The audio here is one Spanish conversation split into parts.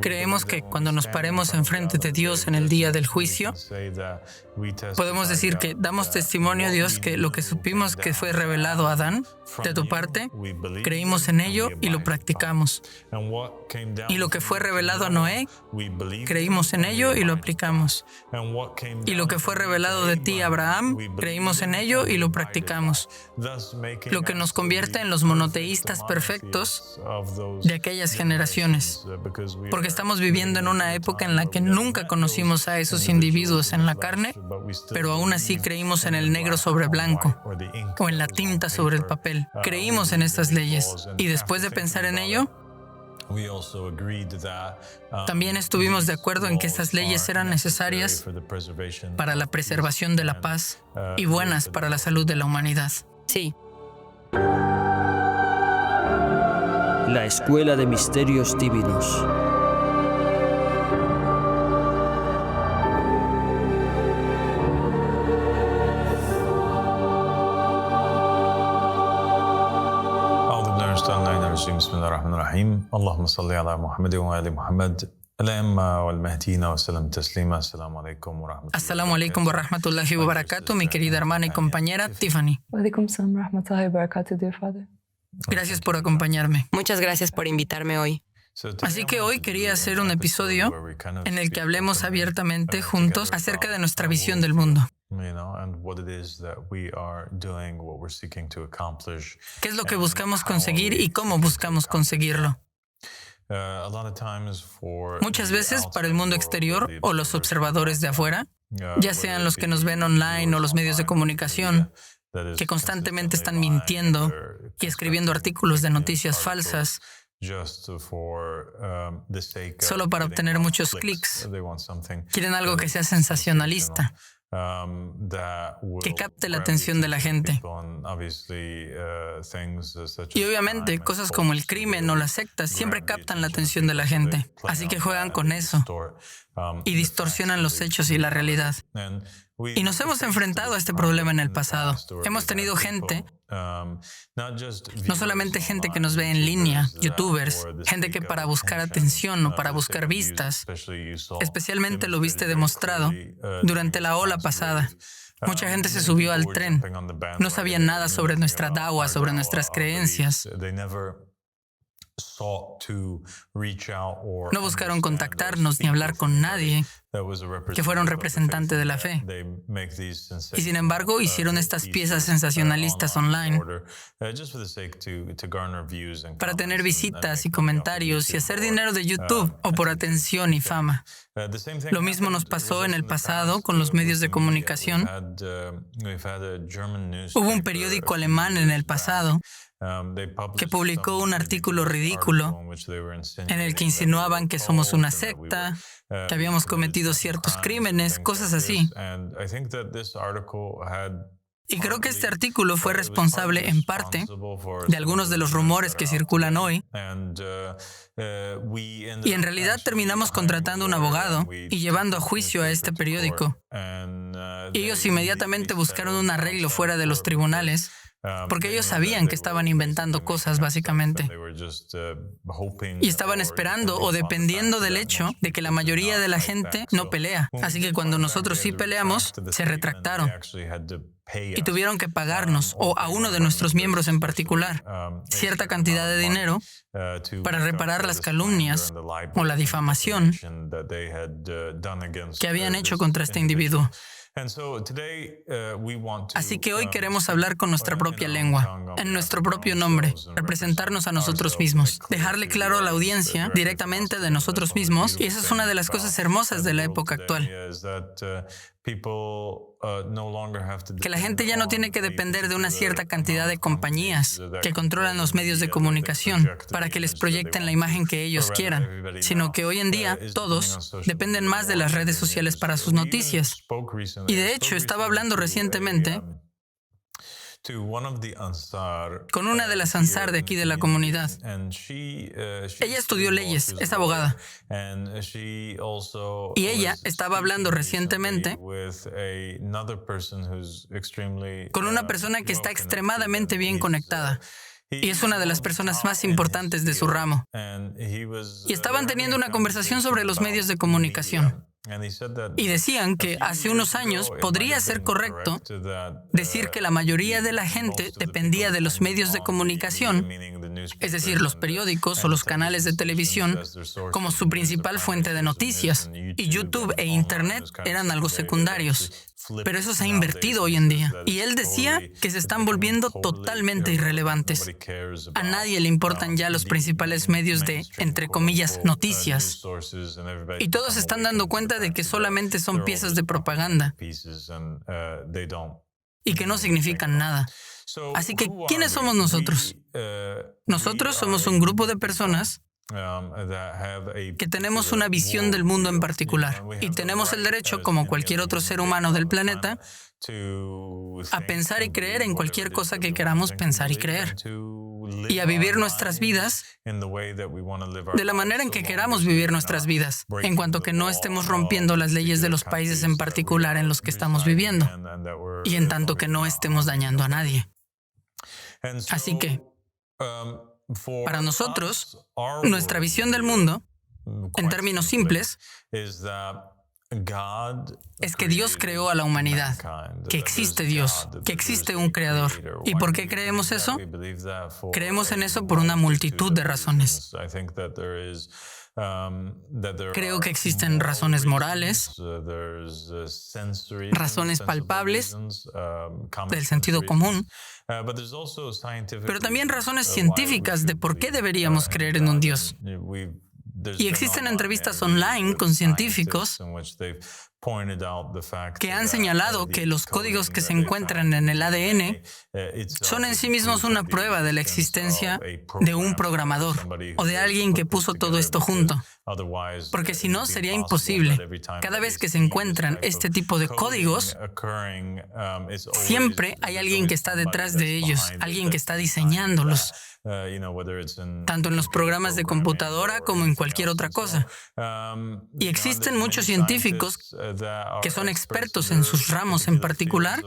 Creemos que cuando nos paremos enfrente de Dios en el día del juicio, podemos decir que damos testimonio a Dios que lo que supimos que fue revelado a Adán, de tu parte, creímos en ello y lo practicamos. Y lo que fue revelado a Noé, creímos en ello y lo aplicamos. Y lo que fue revelado de ti a Abraham, creímos en ello y lo practicamos. Lo que nos convierte en los monoteístas perfectos de aquellas generaciones. Porque estamos viviendo en una época en la que nunca conocimos a esos individuos en la carne, pero aún así creímos en el negro sobre blanco o en la tinta sobre el papel. Creímos en estas leyes y después de pensar en ello, también estuvimos de acuerdo en que estas leyes eran necesarias para la preservación de la paz y buenas para la salud de la humanidad. Sí. La Escuela de Misterios Divinos. بسم الله الرحمن الرحيم اللهم صل على محمد وآل محمد الأئمة والمهديين وسلم تسليما السلام عليكم ورحمة الله. Assalamu alaikum wa rahmatullahi wa barakatuh, mi querida hermana y compañera Tiffany. Walaikum salam wa rahmatullahi wa barakatuh, dear Father. Gracias por acompañarme. Muchas gracias por invitarme hoy. Así que hoy quería hacer un episodio en el que hablemos abiertamente juntos acerca de nuestra visión del mundo. ¿Qué es lo que buscamos conseguir y cómo buscamos conseguirlo? Muchas veces para el mundo exterior o los observadores de afuera, ya sean los que nos ven online o los medios de comunicación, que constantemente están mintiendo y escribiendo artículos de noticias falsas, solo para obtener muchos clics. Quieren algo que sea sensacionalista, que capte la atención de la gente. Y obviamente cosas como el crimen o las sectas siempre captan la atención de la gente. Así que juegan con eso y distorsionan los hechos y la realidad. Y nos hemos enfrentado a este problema en el pasado. Hemos tenido gente, no solamente gente que nos ve en línea, youtubers, gente que para buscar atención o para buscar vistas, especialmente lo viste demostrado durante la ola pasada. Mucha gente se subió al tren, no sabían nada sobre nuestra dawa, sobre nuestras creencias. No buscaron contactarnos ni hablar con nadie que fuera un representante de la fe. Y sin embargo, hicieron estas piezas sensacionalistas online para tener visitas y comentarios y hacer dinero de YouTube o por atención y fama. Lo mismo nos pasó en el pasado con los medios de comunicación. Hubo un periódico alemán en el pasado que publicó un artículo ridículo en el que insinuaban que somos una secta, que habíamos cometido ciertos crímenes, cosas así. Y creo que este artículo fue responsable, en parte, de algunos de los rumores que circulan hoy. Y en realidad terminamos contratando un abogado y llevando a juicio a este periódico. Y ellos inmediatamente buscaron un arreglo fuera de los tribunales, porque ellos sabían que estaban inventando cosas, básicamente. Y estaban esperando o dependiendo del hecho de que la mayoría de la gente no pelea. Así que cuando nosotros sí peleamos, se retractaron. Y tuvieron que pagarnos, o a uno de nuestros miembros en particular, cierta cantidad de dinero para reparar las calumnias o la difamación que habían hecho contra este individuo. Así que hoy queremos hablar con nuestra propia lengua, en nuestro propio nombre, representarnos a nosotros mismos, dejarle claro a la audiencia directamente de nosotros mismos, y esa es una de las cosas hermosas de la época actual. Que la gente ya no tiene que depender de una cierta cantidad de compañías que controlan los medios de comunicación para que les proyecten la imagen que ellos quieran, sino que hoy en día todos dependen más de las redes sociales para sus noticias. Y de hecho, estaba hablando recientemente con una de las Ansar de aquí de la comunidad. Ella estudió leyes, es abogada. Y ella estaba hablando recientemente con una persona que está extremadamente bien conectada. y es una de las personas más importantes de su ramo. Y estaban teniendo una conversación sobre los medios de comunicación. Y decían que hace unos años podría ser correcto decir que la mayoría de la gente dependía de los medios de comunicación, es decir, los periódicos o los canales de televisión, como su principal fuente de noticias, y YouTube e Internet eran algo secundarios. Pero eso se ha invertido hoy en día. Y él decía que se están volviendo totalmente irrelevantes. A nadie le importan ya los principales medios de, entre comillas, noticias. Y todos se están dando cuenta de que solamente son piezas de propaganda y que no significan nada. Así que, ¿quiénes somos nosotros? Nosotros somos un grupo de personas que tenemos una visión del mundo en particular y tenemos el derecho, como cualquier otro ser humano del planeta, a pensar y creer en cualquier cosa que queramos pensar y creer y a vivir nuestras vidas de la manera en que queramos vivir nuestras vidas, en cuanto que no estemos rompiendo las leyes de los países en particular en los que estamos viviendo y en tanto que no estemos dañando a nadie. Así que, para nosotros, nuestra visión del mundo, en términos simples, es que Dios creó a la humanidad, que existe Dios, que existe un creador. ¿Y por qué creemos eso? Creemos en eso por una multitud de razones. Creo que existen razones morales, razones palpables del sentido común, pero también razones científicas de por qué deberíamos creer en un Dios. Y existen entrevistas online con científicos que han señalado que los códigos que se encuentran en el ADN son en sí mismos una prueba de la existencia de un programador o de alguien que puso todo esto junto. Porque si no, sería imposible. Cada vez que se encuentran este tipo de códigos, siempre hay alguien que está detrás de ellos, alguien que está diseñándolos, tanto en los programas de computadora como en cualquier otra cosa. Y existen muchos científicos que son expertos en sus ramos en particular,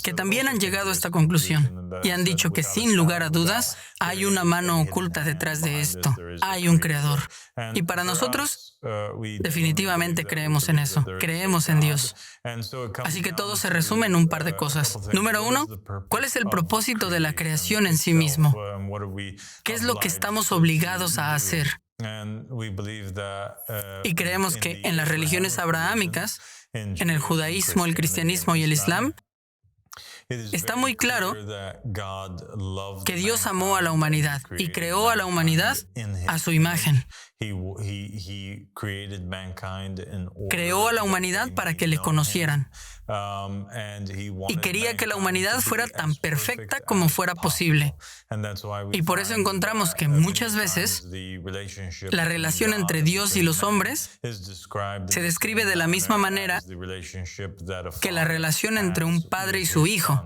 que también han llegado a esta conclusión y han dicho que sin lugar a dudas hay una mano oculta detrás de esto, hay un creador. Y para nosotros, definitivamente creemos en eso, creemos en Dios. Así que todo se resume en un par de cosas. Número uno, ¿cuál es el propósito de la creación en sí mismo? ¿Qué es lo que estamos obligados a hacer? Y creemos que en las religiones abrahámicas, en el judaísmo, el cristianismo y el islam, está muy claro que Dios amó a la humanidad y creó a la humanidad a su imagen. Creó a la humanidad para que le conocieran. Y quería que la humanidad fuera tan perfecta como fuera posible. Y por eso encontramos que muchas veces la relación entre Dios y los hombres se describe de la misma manera que la relación entre un padre y su hijo.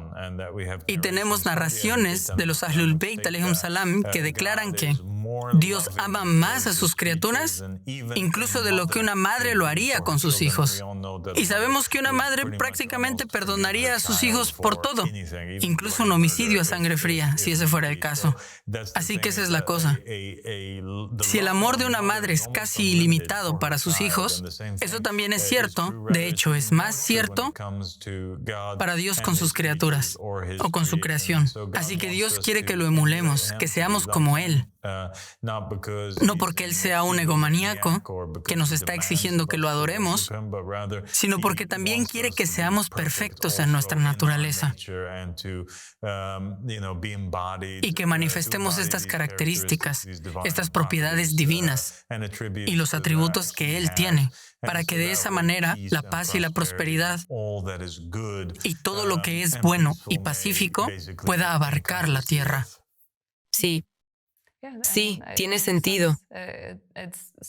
Y tenemos narraciones de los Ahlul Bayt alayhim salam que declaran que Dios ama más a sus criaturas, incluso de lo que una madre lo haría con sus hijos. Y sabemos que una madre prácticamente perdonaría a sus hijos por todo, incluso un homicidio a sangre fría, si ese fuera el caso. Así que esa es la cosa. Si el amor de una madre es casi ilimitado para sus hijos, eso también es cierto, de hecho es más cierto para Dios con sus criaturas o con su creación. Así que Dios quiere que lo emulemos, que seamos como Él. No porque Él sea un egomaníaco que nos está exigiendo que lo adoremos, sino porque también quiere que seamos perfectos en nuestra naturaleza y que manifestemos estas características, estas propiedades divinas y los atributos que Él tiene, para que de esa manera la paz y la prosperidad y todo lo que es bueno y pacífico pueda abarcar la tierra. Sí, tiene sentido.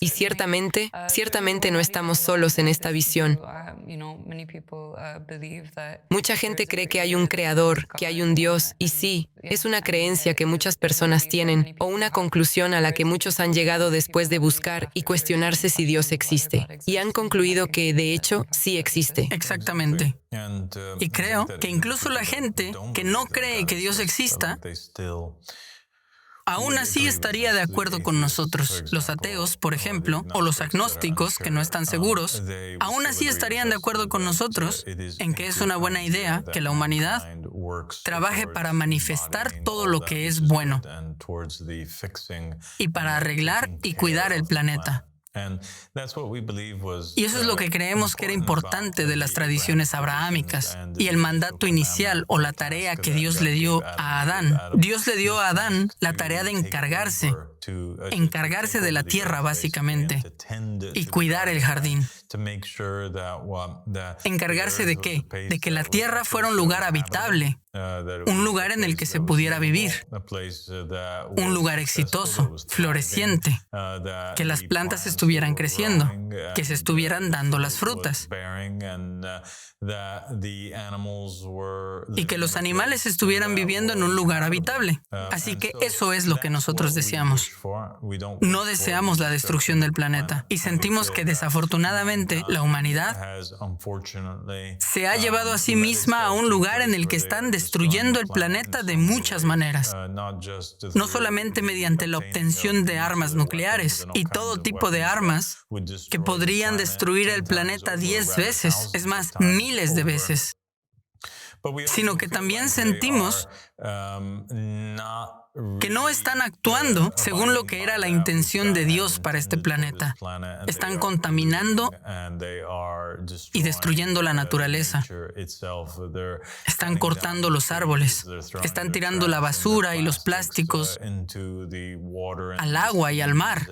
Y ciertamente no estamos solos en esta visión. Mucha gente cree que hay un creador, que hay un Dios, y sí, es una creencia que muchas personas tienen, o una conclusión a la que muchos han llegado después de buscar y cuestionarse si Dios existe. Y han concluido que, de hecho, sí existe. Exactamente. Y creo que incluso la gente que no cree que Dios exista aún así estaría de acuerdo con nosotros. Los ateos, por ejemplo, o los agnósticos que no están seguros, aún así estarían de acuerdo con nosotros en que es una buena idea que la humanidad trabaje para manifestar todo lo que es bueno y para arreglar y cuidar el planeta. Y eso es lo que creemos que era importante de las tradiciones abrahámicas y el mandato inicial o la tarea que Dios le dio a Adán. Dios le dio a Adán la tarea de encargarse de la tierra básicamente y cuidar el jardín. ¿Encargarse de qué? De que la tierra fuera un lugar habitable, un lugar en el que se pudiera vivir, un lugar exitoso, floreciente, que las plantas estuvieran creciendo, que se estuvieran dando las frutas y que los animales estuvieran viviendo en un lugar habitable. Así que eso es lo que nosotros deseamos. No deseamos la destrucción del planeta y sentimos que desafortunadamente la humanidad se ha llevado a sí misma a un lugar en el que están destruyendo el planeta de muchas maneras, no solamente mediante la obtención de armas nucleares y todo tipo de armas que podrían destruir el planeta 10 veces, es más, miles de veces, sino que también sentimos que no están actuando según lo que era la intención de Dios para este planeta. Están contaminando y destruyendo la naturaleza. Están cortando los árboles. Están tirando la basura y los plásticos al agua y al mar.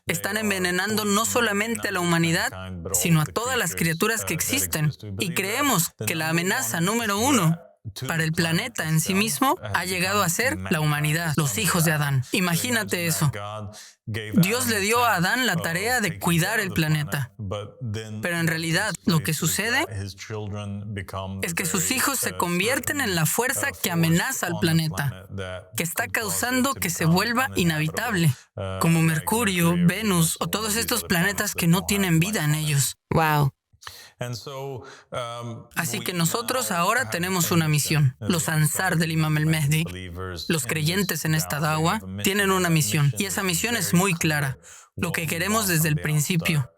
Están envenenando no solamente a la humanidad, sino a todas las criaturas que existen. Y creemos que la amenaza número 1 para el planeta en sí mismo ha llegado a ser la humanidad, los hijos de Adán. Imagínate eso. Dios le dio a Adán la tarea de cuidar el planeta. Pero en realidad lo que sucede es que sus hijos se convierten en la fuerza que amenaza al planeta, que está causando que se vuelva inhabitable, como Mercurio, Venus o todos estos planetas que no tienen vida en ellos. Wow. Así que nosotros ahora tenemos una misión. Los Ansar del Imam el-Mehdi, los creyentes en esta dawa, tienen una misión. Y esa misión es muy clara. Lo que queremos desde el principio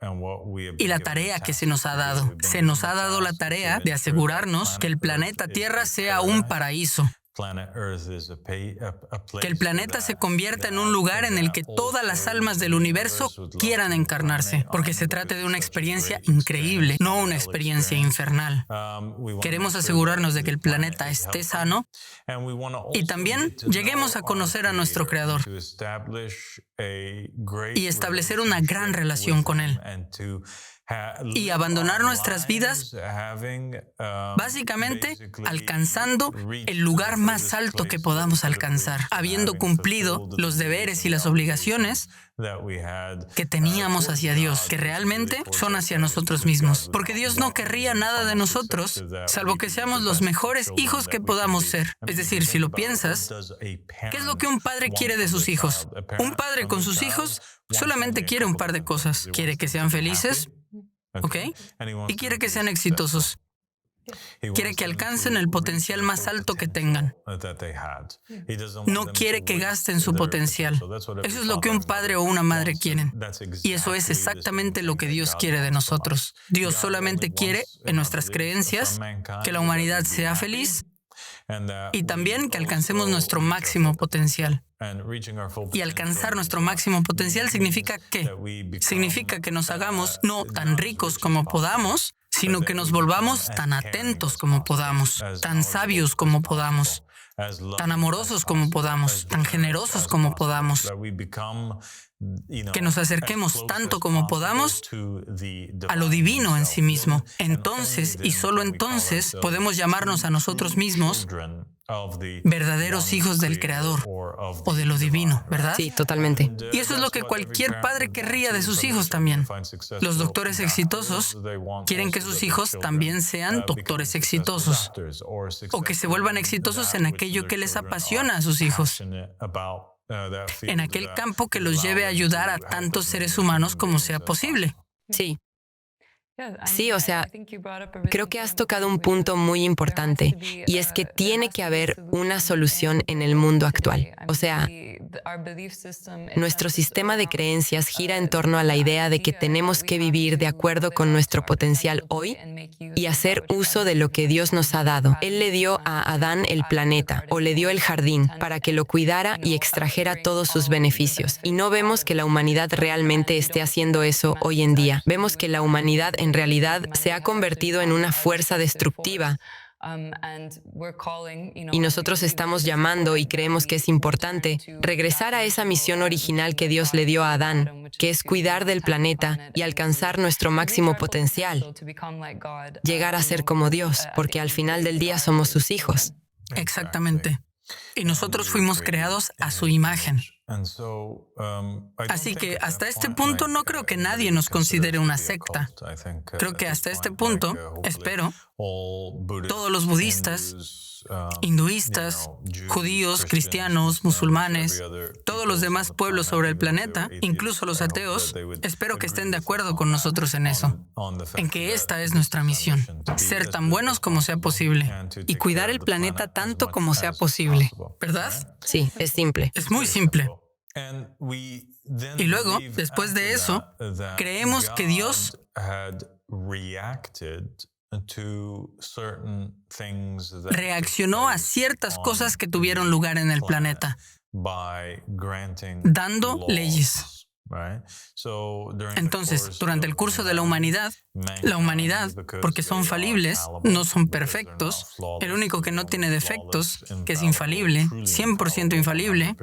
y la tarea que se nos ha dado. Se nos ha dado la tarea de asegurarnos que el planeta Tierra sea un paraíso. Que el planeta se convierta en un lugar en el que todas las almas del universo quieran encarnarse, porque se trata de una experiencia increíble, no una experiencia infernal. Queremos asegurarnos de que el planeta esté sano y también lleguemos a conocer a nuestro Creador y establecer una gran relación con Él. Y abandonar nuestras vidas básicamente alcanzando el lugar más alto que podamos alcanzar, habiendo cumplido los deberes y las obligaciones que teníamos hacia Dios, que realmente son hacia nosotros mismos. Porque Dios no querría nada de nosotros, salvo que seamos los mejores hijos que podamos ser. Es decir, si lo piensas, ¿qué es lo que un padre quiere de sus hijos? Un padre con sus hijos solamente quiere un par de cosas. Quiere que sean felices, ¿ok? Y quiere que sean exitosos. Quiere que alcancen el potencial más alto que tengan. No quiere que gasten su potencial. Eso es lo que un padre o una madre quieren. Y eso es exactamente lo que Dios quiere de nosotros. Dios solamente quiere, en nuestras creencias, que la humanidad sea feliz y también que alcancemos nuestro máximo potencial. Y alcanzar nuestro máximo potencial significa ¿qué? Significa que nos hagamos no tan ricos como podamos, sino que nos volvamos tan atentos como podamos, tan sabios como podamos, tan amorosos como podamos, tan generosos como podamos, que nos acerquemos tanto como podamos a lo divino en sí mismo. Entonces, y solo entonces, podemos llamarnos a nosotros mismos verdaderos hijos del Creador o de lo divino, ¿verdad? Sí, totalmente. Y eso es lo que cualquier padre querría de sus hijos también. Los doctores exitosos quieren que sus hijos también sean doctores exitosos o que se vuelvan exitosos en aquello que les apasiona a sus hijos, en aquel campo que los lleve a ayudar a tantos seres humanos como sea posible. Sí. Sí, o sea, creo que has tocado un punto muy importante, y es que tiene que haber una solución en el mundo actual. O sea, nuestro sistema de creencias gira en torno a la idea de que tenemos que vivir de acuerdo con nuestro potencial hoy y hacer uso de lo que Dios nos ha dado. Él le dio a Adán el planeta, o le dio el jardín, para que lo cuidara y extrajera todos sus beneficios. Y no vemos que la humanidad realmente esté haciendo eso hoy en día. Vemos que la humanidad en realidad se ha convertido en una fuerza destructiva. Y nosotros estamos llamando, y creemos que es importante, regresar a esa misión original que Dios le dio a Adán, que es cuidar del planeta y alcanzar nuestro máximo potencial, llegar a ser como Dios, porque al final del día somos sus hijos. Exactamente. Y nosotros fuimos creados a su imagen. Así que hasta este punto no creo que nadie nos considere una secta. Creo que hasta este punto, espero, todos los budistas, hinduistas, judíos, cristianos, musulmanes, todos los demás pueblos sobre el planeta, incluso los ateos, espero que estén de acuerdo con nosotros en eso, en que esta es nuestra misión, ser tan buenos como sea posible y cuidar el planeta tanto como sea posible, ¿verdad? Sí, es simple. Es muy simple. Y luego, después de eso, creemos que Dios reaccionó a ciertas cosas que tuvieron lugar en el planeta, dando leyes. Entonces, durante el curso de la humanidad, porque son falibles, no son perfectos, el único que no tiene defectos, que es infalible, 100% infalible,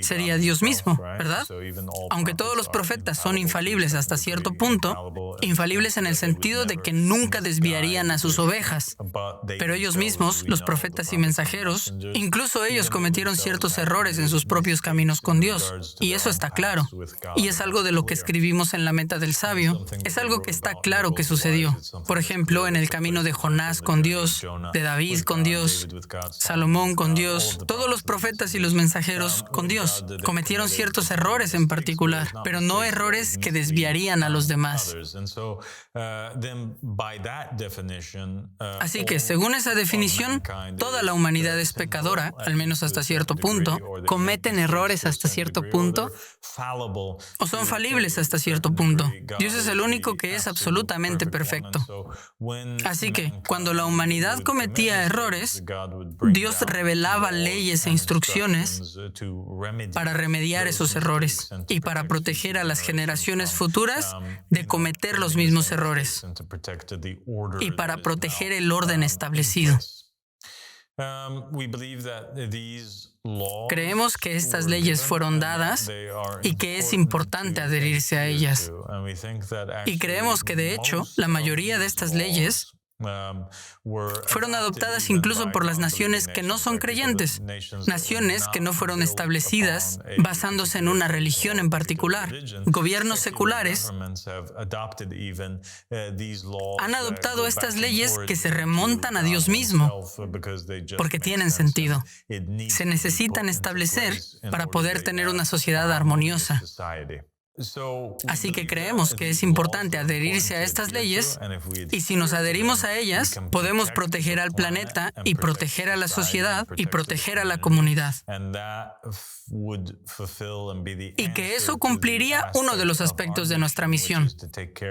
sería Dios mismo, ¿verdad? Aunque todos los profetas son infalibles hasta cierto punto, infalibles en el sentido de que nunca desviarían a sus ovejas, pero ellos mismos, los profetas y mensajeros, incluso ellos cometieron ciertos errores en sus propios caminos con Dios, y eso está claro. Y es algo de lo que escribimos en la Meta del Sabio, es algo que está claro que sucedió. Por ejemplo, en el camino de Jonás con Dios, de David con Dios, Salomón con Dios, todos los profetas y los mensajeros con Dios cometieron ciertos errores en particular, pero no errores que desviarían a los demás. Así que, según esa definición, toda la humanidad es pecadora, al menos hasta cierto punto, cometen errores hasta cierto punto, o son falibles hasta cierto punto. Dios es el único que es absolutamente perfecto. Así que, cuando la humanidad cometía errores, Dios revelaba leyes e instrucciones para remediar esos errores y para proteger a las generaciones futuras de cometer los mismos errores y para proteger el orden establecido. Creemos que estas leyes fueron dadas y que es importante adherirse a ellas. Y creemos que, de hecho, la mayoría de estas leyes fueron adoptadas incluso por las naciones que no son creyentes, naciones que no fueron establecidas basándose en una religión en particular. Gobiernos seculares han adoptado estas leyes que se remontan a Dios mismo porque tienen sentido. Se necesitan establecer para poder tener una sociedad armoniosa. Así que creemos que es importante adherirse a estas leyes, y si nos adherimos a ellas, podemos proteger al planeta y proteger a la sociedad y proteger a la comunidad. Y que eso cumpliría uno de los aspectos de nuestra misión,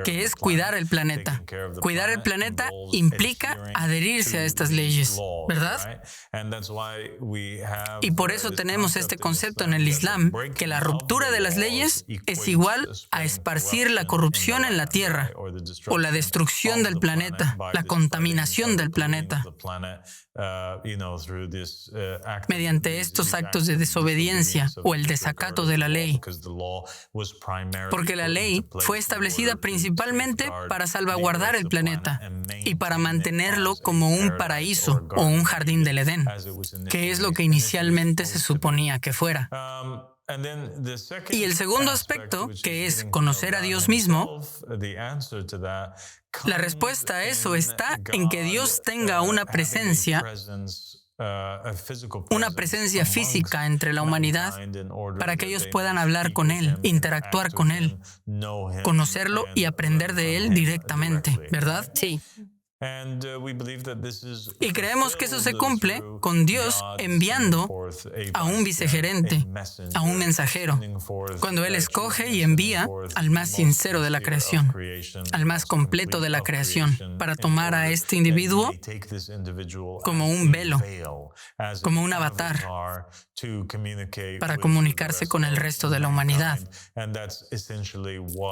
que es cuidar el planeta. Cuidar el planeta implica adherirse a estas leyes, ¿verdad? Y por eso tenemos este concepto en el Islam, que la ruptura de las leyes es igual a esparcir la corrupción en la tierra, o la destrucción del planeta, la contaminación del planeta, mediante estos actos de desobediencia o el desacato de la ley. Porque la ley fue establecida principalmente para salvaguardar el planeta y para mantenerlo como un paraíso o un jardín del Edén, que es lo que inicialmente se suponía que fuera. Y el segundo aspecto, que es conocer a Dios mismo, la respuesta a eso está en que Dios tenga una presencia una presencia física entre la humanidad para que ellos puedan hablar con Él, interactuar con Él, conocerlo y aprender de Él directamente, ¿verdad? Sí. Y creemos que eso se cumple con Dios enviando a un vicegerente, a un mensajero, cuando Él escoge y envía al más sincero de la creación, al más completo de la creación, para tomar a este individuo como un velo, como un avatar, para comunicarse con el resto de la humanidad.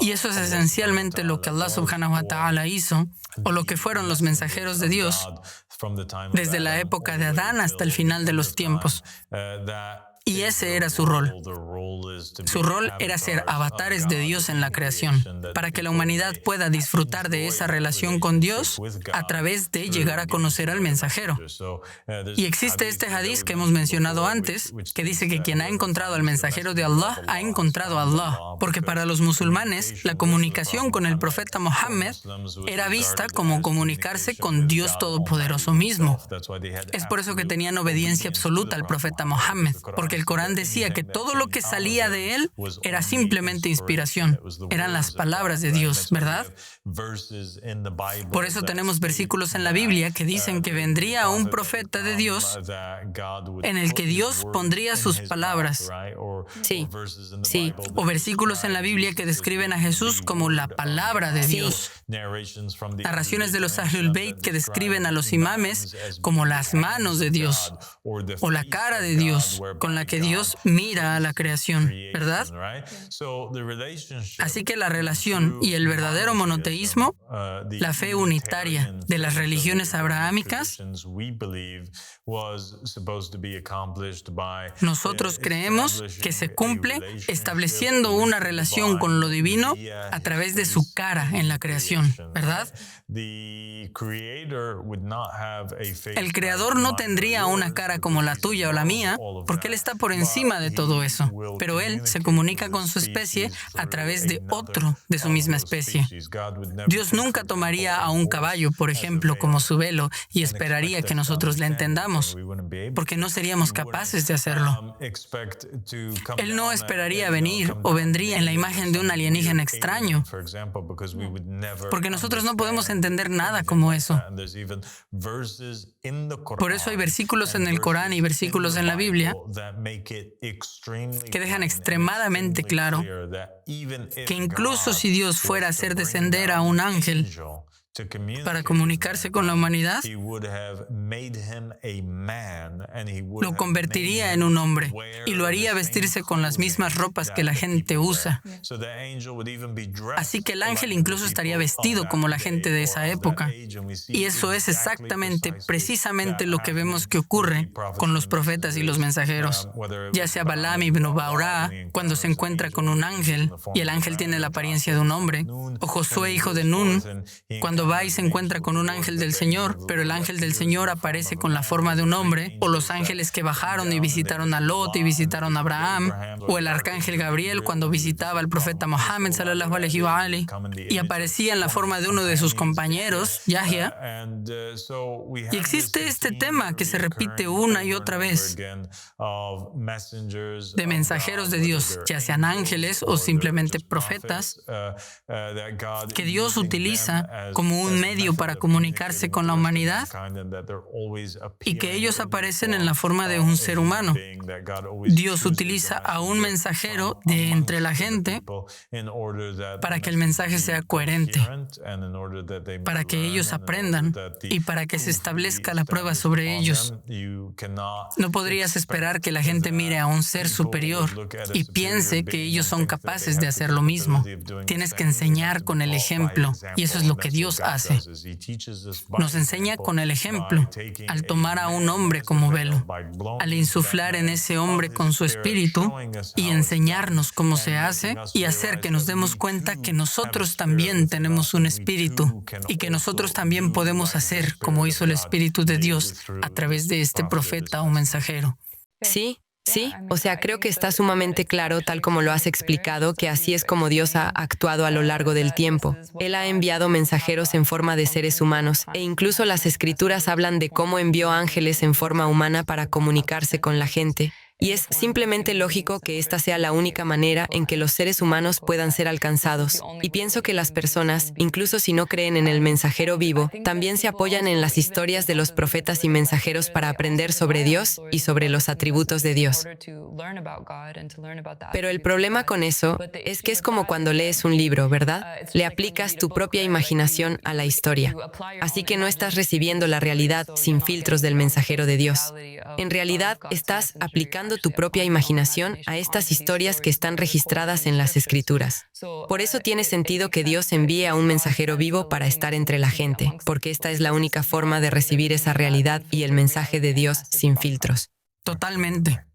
Y eso es esencialmente lo que Allah subhanahu wa ta'ala hizo, o lo que fueron los mensajeros de Dios desde la época de Adán hasta el final de los tiempos. Y ese era su rol. Su rol era ser avatares de Dios en la creación, para que la humanidad pueda disfrutar de esa relación con Dios a través de llegar a conocer al mensajero. Y existe este hadiz que hemos mencionado antes, que dice que quien ha encontrado al mensajero de Allah ha encontrado a Allah, porque para los musulmanes la comunicación con el profeta Mohammed era vista como comunicarse con Dios Todopoderoso mismo. Es por eso que tenían obediencia absoluta al profeta Mohammed, porque el Corán decía que todo lo que salía de él era simplemente inspiración, eran las palabras de Dios, ¿verdad? Por eso tenemos versículos en la Biblia que dicen que vendría un profeta de Dios en el que Dios pondría sus palabras. Sí, sí. O versículos en la Biblia que describen a Jesús como la palabra de Dios. Narraciones de los Ahlul Bayt que describen a los imames como las manos de Dios o la cara de Dios con la que Dios mira a la creación, ¿verdad? Así que la relación y el verdadero monoteísmo, la fe unitaria de las religiones abrahámicas, nosotros creemos que se cumple estableciendo una relación con lo divino a través de su cara en la creación, ¿verdad? El Creador no tendría una cara como la tuya o la mía, porque Él está por encima de todo eso, pero Él se comunica con su especie a través de otro de su misma especie. Dios nunca tomaría a un caballo, por ejemplo, como su velo y esperaría que nosotros le entendamos, porque no seríamos capaces de hacerlo. Él no esperaría venir o vendría en la imagen de un alienígena extraño, porque nosotros no podemos entender nada como eso. Por eso hay versículos en el Corán y versículos en la Biblia que dejan extremadamente claro que incluso si Dios fuera a hacer descender a un ángel para comunicarse con la humanidad, lo convertiría en un hombre y lo haría vestirse con las mismas ropas que la gente usa. Así que el ángel incluso estaría vestido como la gente de esa época. Y eso es exactamente, precisamente lo que vemos que ocurre con los profetas y los mensajeros. Ya sea Balaam ibn Baura, cuando se encuentra con un ángel y el ángel tiene la apariencia de un hombre, o Josué, hijo de Nun, cuando va y se encuentra con un ángel del Señor, pero el ángel del Señor aparece con la forma de un hombre, o los ángeles que bajaron y visitaron a Lot y visitaron a Abraham, o el arcángel Gabriel cuando visitaba al profeta Mohammed sallallahu alaihi wa alihi y aparecía en la forma de uno de sus compañeros, Yahya. Y existe este tema que se repite una y otra vez de mensajeros de Dios, ya sean ángeles o simplemente profetas, que Dios utiliza como un medio para comunicarse con la humanidad y que ellos aparecen en la forma de un ser humano. Dios utiliza a un mensajero de entre la gente para que el mensaje sea coherente, para que ellos aprendan y para que se establezca la prueba sobre ellos. No podrías esperar que la gente mire a un ser superior y piense que ellos son capaces de hacer lo mismo. Tienes que enseñar con el ejemplo, y eso es lo que Dios hace. Nos enseña con el ejemplo, al tomar a un hombre como velo, al insuflar en ese hombre con su espíritu y enseñarnos cómo se hace y hacer que nos demos cuenta que nosotros también tenemos un espíritu y que nosotros también podemos hacer como hizo el Espíritu de Dios a través de este profeta o mensajero. Sí, Sí, o sea, creo que está sumamente claro, tal como lo has explicado, que así es como Dios ha actuado a lo largo del tiempo. Él ha enviado mensajeros en forma de seres humanos, e incluso las escrituras hablan de cómo envió ángeles en forma humana para comunicarse con la gente. Y es simplemente lógico que esta sea la única manera en que los seres humanos puedan ser alcanzados. Y pienso que las personas, incluso si no creen en el mensajero vivo, también se apoyan en las historias de los profetas y mensajeros para aprender sobre Dios y sobre los atributos de Dios. Pero el problema con eso es que es como cuando lees un libro, ¿verdad? Le aplicas tu propia imaginación a la historia. Así que no estás recibiendo la realidad sin filtros del mensajero de Dios. En realidad, estás aplicando tu propia imaginación a estas historias que están registradas en las Escrituras. Por eso tiene sentido que Dios envíe a un mensajero vivo para estar entre la gente, porque esta es la única forma de recibir esa realidad y el mensaje de Dios sin filtros. Totalmente.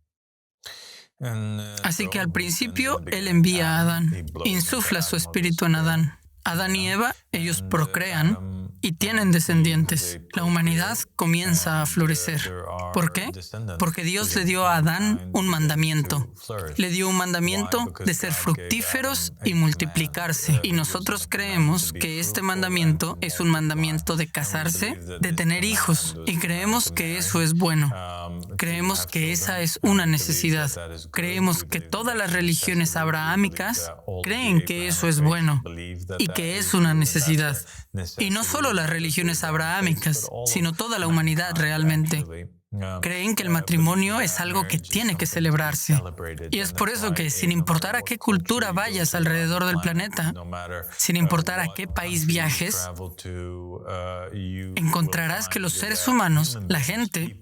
Así que al principio Él envía a Adán, insufla su espíritu en Adán. Adán y Eva, ellos procrean y tienen descendientes. La humanidad comienza a florecer. ¿Por qué? Porque Dios le dio a Adán un mandamiento. Le dio un mandamiento de ser fructíferos y multiplicarse. Y nosotros creemos que este mandamiento es un mandamiento de casarse, de tener hijos. Y creemos que eso es bueno. Creemos que esa es una necesidad. Creemos que todas las religiones abrahámicas creen que eso es bueno y que es una necesidad. Y no solo las religiones abrahámicas, sino toda la humanidad realmente. Creen que el matrimonio es algo que tiene que celebrarse. Y es por eso que, sin importar a qué cultura vayas alrededor del planeta, sin importar a qué país viajes, encontrarás que los seres humanos, la gente,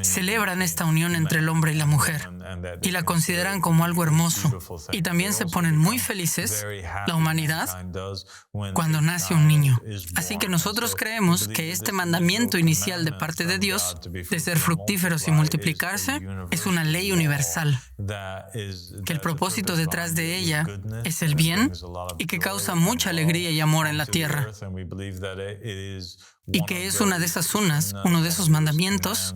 celebran esta unión entre el hombre y la mujer y la consideran como algo hermoso. Y también se ponen muy felices, la humanidad, cuando nace un niño. Así que nosotros creemos que este mandamiento inicial de parte de Dios, de ser fructíferos y multiplicarse, es una ley universal, que el propósito detrás de ella es el bien y que causa mucha alegría y amor en la tierra. Y que es una de esas sunas, uno de esos mandamientos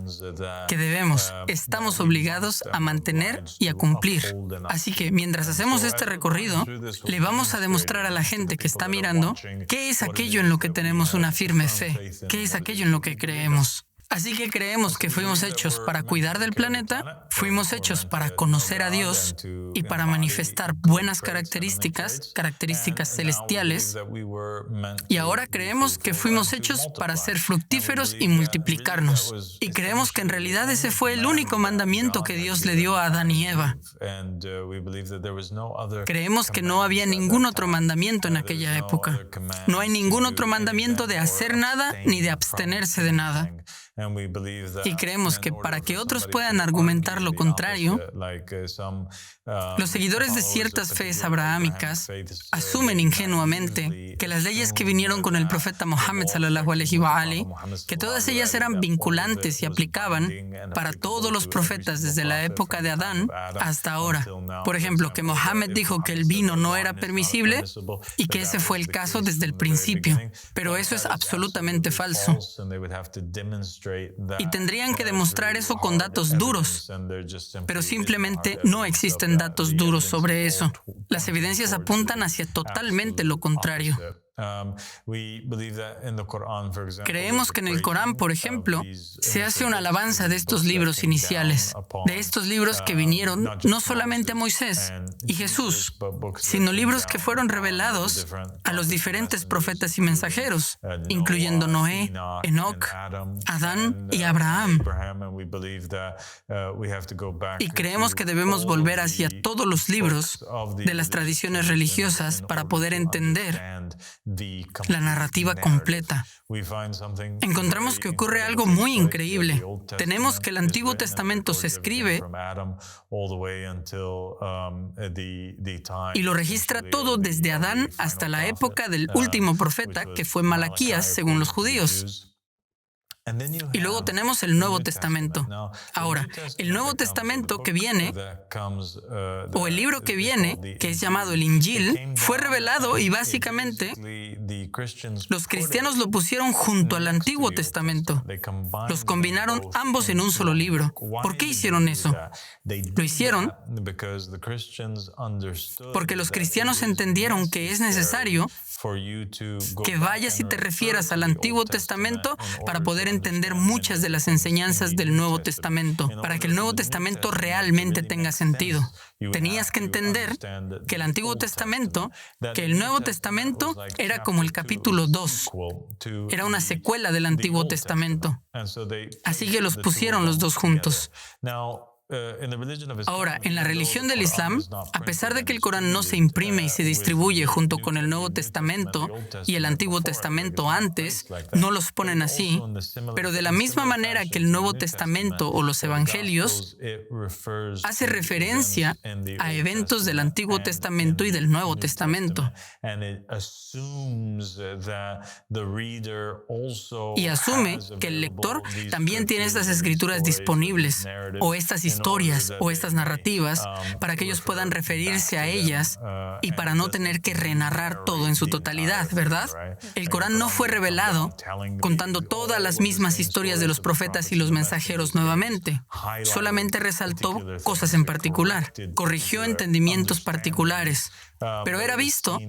que estamos obligados a mantener y a cumplir. Así que mientras hacemos este recorrido, le vamos a demostrar a la gente que está mirando qué es aquello en lo que tenemos una firme fe, qué es aquello en lo que creemos. Así que creemos que fuimos hechos para cuidar del planeta, fuimos hechos para conocer a Dios y para manifestar buenas características celestiales. Y ahora creemos que fuimos hechos para ser fructíferos y multiplicarnos. Y creemos que en realidad ese fue el único mandamiento que Dios le dio a Adán y Eva. Creemos que no había ningún otro mandamiento en aquella época. No hay ningún otro mandamiento de hacer nada ni de abstenerse de nada. Y creemos que para que otros puedan argumentar lo contrario, los seguidores de ciertas fees abrahámicas asumen ingenuamente que las leyes que vinieron con el profeta Muhammad sallallahu alaihi wa alihi, que todas ellas eran vinculantes y aplicaban para todos los profetas desde la época de Adán hasta ahora. Por ejemplo, que Muhammad dijo que el vino no era permisible y que ese fue el caso desde el principio. Pero eso es absolutamente falso. Y tendrían que demostrar eso con datos duros, pero simplemente no existen datos duros sobre eso. Las evidencias apuntan hacia totalmente lo contrario. Creemos que en el Corán, por ejemplo, se hace una alabanza de estos libros iniciales, de estos libros que vinieron no solamente a Moisés y Jesús, sino libros que fueron revelados a los diferentes profetas y mensajeros, incluyendo Noé, Enoc, Adán y Abraham. Y creemos que debemos volver hacia todos los libros de las tradiciones religiosas para poder entender la narrativa completa. Encontramos que ocurre algo muy increíble. Tenemos que el Antiguo Testamento se escribe y lo registra todo desde Adán hasta la época del último profeta, que fue Malaquías, según los judíos. Y luego tenemos el Nuevo Testamento. Ahora, el Nuevo Testamento que viene, o el libro que viene, que es llamado el Injil, fue revelado y básicamente Los cristianos lo pusieron junto al Antiguo Testamento. Los combinaron ambos en un solo libro. ¿Por qué hicieron eso? Lo hicieron porque los cristianos entendieron que es necesario que vayas y te refieras al Antiguo Testamento para poder entender muchas de las enseñanzas del Nuevo Testamento, para que el Nuevo Testamento realmente tenga sentido. Tenías que entender que el Antiguo Testamento, que el Nuevo Testamento era como el capítulo 2. Era una secuela del Antiguo Testamento. Así que los pusieron los dos juntos. Ahora, en la religión del Islam, a pesar de que el Corán no se imprime y se distribuye junto con el Nuevo Testamento y el Antiguo Testamento antes, no los ponen así, pero de la misma manera que el Nuevo Testamento o los Evangelios hace referencia a eventos del Antiguo Testamento y del Nuevo Testamento. Y asume que el lector también tiene estas escrituras disponibles o estas historias o estas narrativas para que ellos puedan referirse a ellas y para no tener que renarrar todo en su totalidad, ¿verdad? El Corán no fue revelado contando todas las mismas historias de los profetas y los mensajeros nuevamente. Solamente resaltó cosas en particular, corrigió entendimientos particulares, pero era visto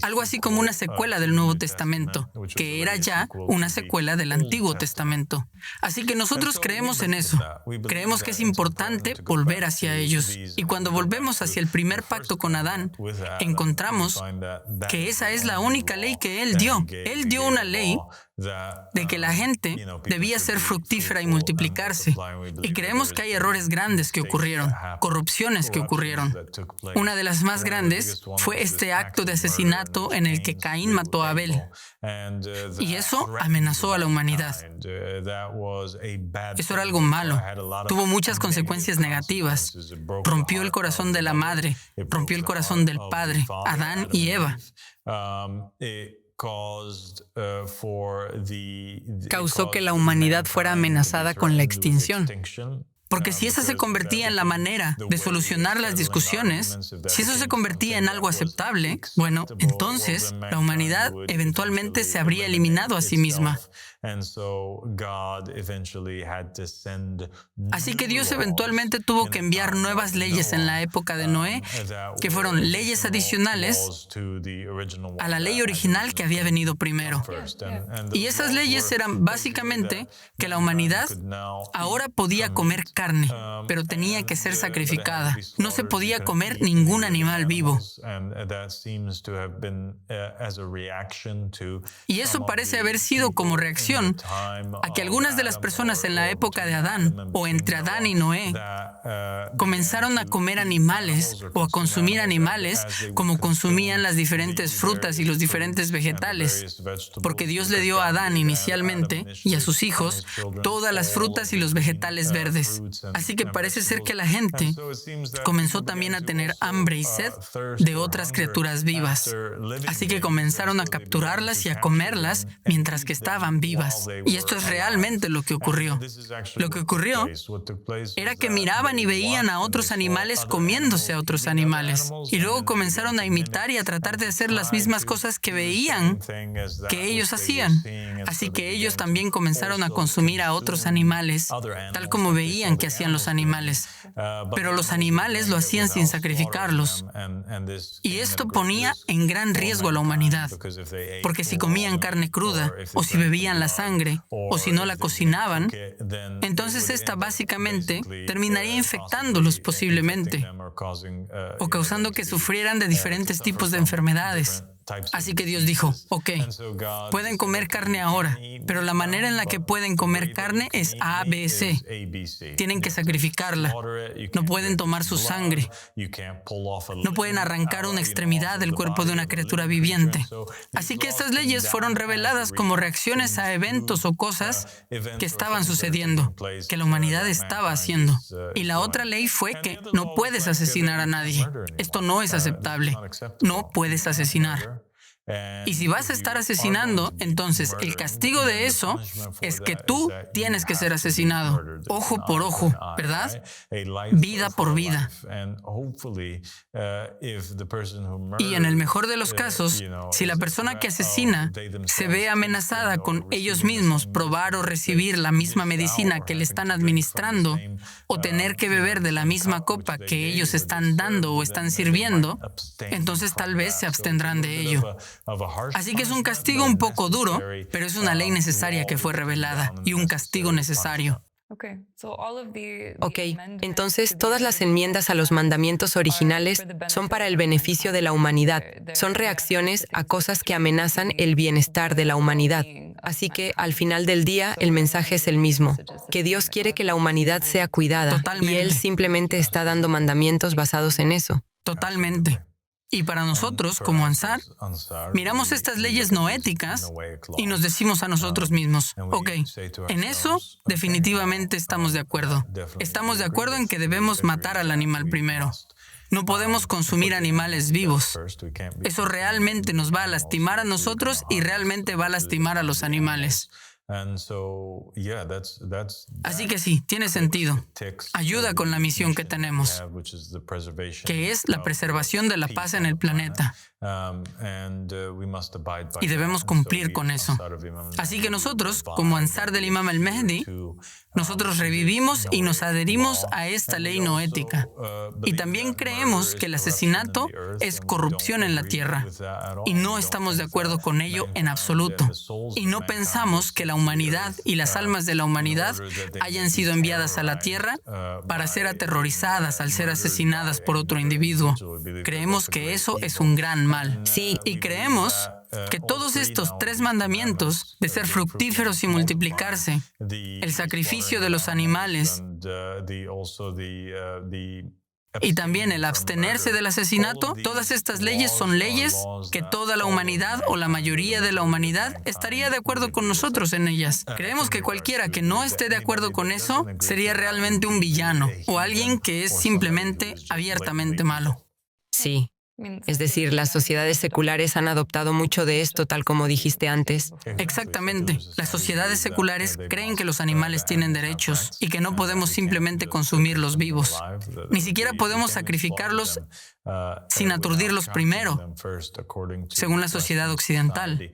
algo así como una secuela del Nuevo Testamento, que era ya una secuela del Antiguo Testamento. Así que nosotros creemos en eso. Creemos que es importante volver hacia ellos. Y cuando volvemos hacia el primer pacto con Adán, encontramos que esa es la única ley que él dio. Él dio una ley de que la gente debía ser fructífera y multiplicarse. Y creemos que hay errores grandes que ocurrieron, corrupciones que ocurrieron. Una de las más grandes fue este acto de asesinato en el que Caín mató a Abel. Y eso amenazó a la humanidad. Eso era algo malo. Tuvo muchas consecuencias negativas. Rompió el corazón de la madre, rompió el corazón del padre, Adán y Eva. Causó que la humanidad fuera amenazada con la extinción. Porque si esa se convertía en la manera de solucionar las discusiones, si eso se convertía en algo aceptable, bueno, entonces la humanidad eventualmente se habría eliminado a sí misma. Así que Dios eventualmente tuvo que enviar nuevas leyes en la época de Noé, que fueron leyes adicionales a la ley original que había venido primero. Y esas leyes eran básicamente que la humanidad ahora podía comer carne, pero tenía que ser sacrificada. No se podía comer ningún animal vivo. Y eso parece haber sido como reacción a que algunas de las personas en la época de Adán o entre Adán y Noé comenzaron a comer animales o a consumir animales como consumían las diferentes frutas y los diferentes vegetales, porque Dios le dio a Adán inicialmente y a sus hijos todas las frutas y los vegetales verdes. Así que parece ser que la gente comenzó también a tener hambre y sed de otras criaturas vivas. Así que comenzaron a capturarlas y a comerlas mientras que estaban vivas. Y esto es realmente lo que ocurrió. Lo que ocurrió era que miraban y veían a otros animales comiéndose a otros animales. Y luego comenzaron a imitar y a tratar de hacer las mismas cosas que veían que ellos hacían. Así que ellos también comenzaron a consumir a otros animales, tal como veían que hacían los animales. Pero los animales lo hacían sin sacrificarlos. Y esto ponía en gran riesgo a la humanidad. Porque si comían carne cruda, o si bebían la sangre, o si no la cocinaban, entonces esta básicamente terminaría infectándolos posiblemente, o causando que sufrieran de diferentes tipos de enfermedades. Así que Dios dijo, ok, pueden comer carne ahora, pero la manera en la que pueden comer carne es A, B, C. Tienen que sacrificarla. No pueden tomar su sangre. No pueden arrancar una extremidad del cuerpo de una criatura viviente. Así que estas leyes fueron reveladas como reacciones a eventos o cosas que estaban sucediendo, que la humanidad estaba haciendo. Y la otra ley fue que no puedes asesinar a nadie. Esto no es aceptable. No puedes asesinar. Y si vas a estar asesinando, entonces el castigo de eso es que tú tienes que ser asesinado, ojo por ojo, ¿verdad? Vida por vida. Y en el mejor de los casos, si la persona que asesina se ve amenazada con ellos mismos probar o recibir la misma medicina que le están administrando, o tener que beber de la misma copa que ellos están dando o están sirviendo, entonces tal vez se abstendrán de ello. Así que es un castigo un poco duro, pero es una ley necesaria que fue revelada y un castigo necesario. Ok, entonces todas las enmiendas a los mandamientos originales son para el beneficio de la humanidad. Son reacciones a cosas que amenazan el bienestar de la humanidad. Así que al final del día el mensaje es el mismo, que Dios quiere que la humanidad sea cuidada. Totalmente. Y Él simplemente está dando mandamientos basados en eso. Totalmente. Y para nosotros, como Ansar, miramos estas leyes no éticas y nos decimos a nosotros mismos, ok, en eso definitivamente estamos de acuerdo. Estamos de acuerdo en que debemos matar al animal primero. No podemos consumir animales vivos. Eso realmente nos va a lastimar a nosotros y realmente va a lastimar a los animales. Así que sí, tiene sentido. Ayuda con la misión que tenemos, que es la preservación de la paz en el planeta. Y debemos cumplir con eso. Así que nosotros, como Ansar del Imam al-Mahdi, nosotros revivimos y nos adherimos a esta ley no ética. Y también creemos que el asesinato es corrupción en la tierra. Y no estamos de acuerdo con ello en absoluto. Y no pensamos que la humanidad y las almas de la humanidad hayan sido enviadas a la tierra para ser aterrorizadas al ser asesinadas por otro individuo. Creemos que eso es un gran mal. Sí. Y creemos que todos estos 3 mandamientos de ser fructíferos y multiplicarse, el sacrificio de los animales y también el abstenerse del asesinato, todas estas leyes son leyes que toda la humanidad o la mayoría de la humanidad estaría de acuerdo con nosotros en ellas. Creemos que cualquiera que no esté de acuerdo con eso sería realmente un villano o alguien que es simplemente abiertamente malo. Sí. Es decir, las sociedades seculares han adoptado mucho de esto, tal como dijiste antes. Exactamente. Las sociedades seculares creen que los animales tienen derechos y que no podemos simplemente consumirlos vivos. Ni siquiera podemos sacrificarlos sin aturdirlos primero, según la sociedad occidental,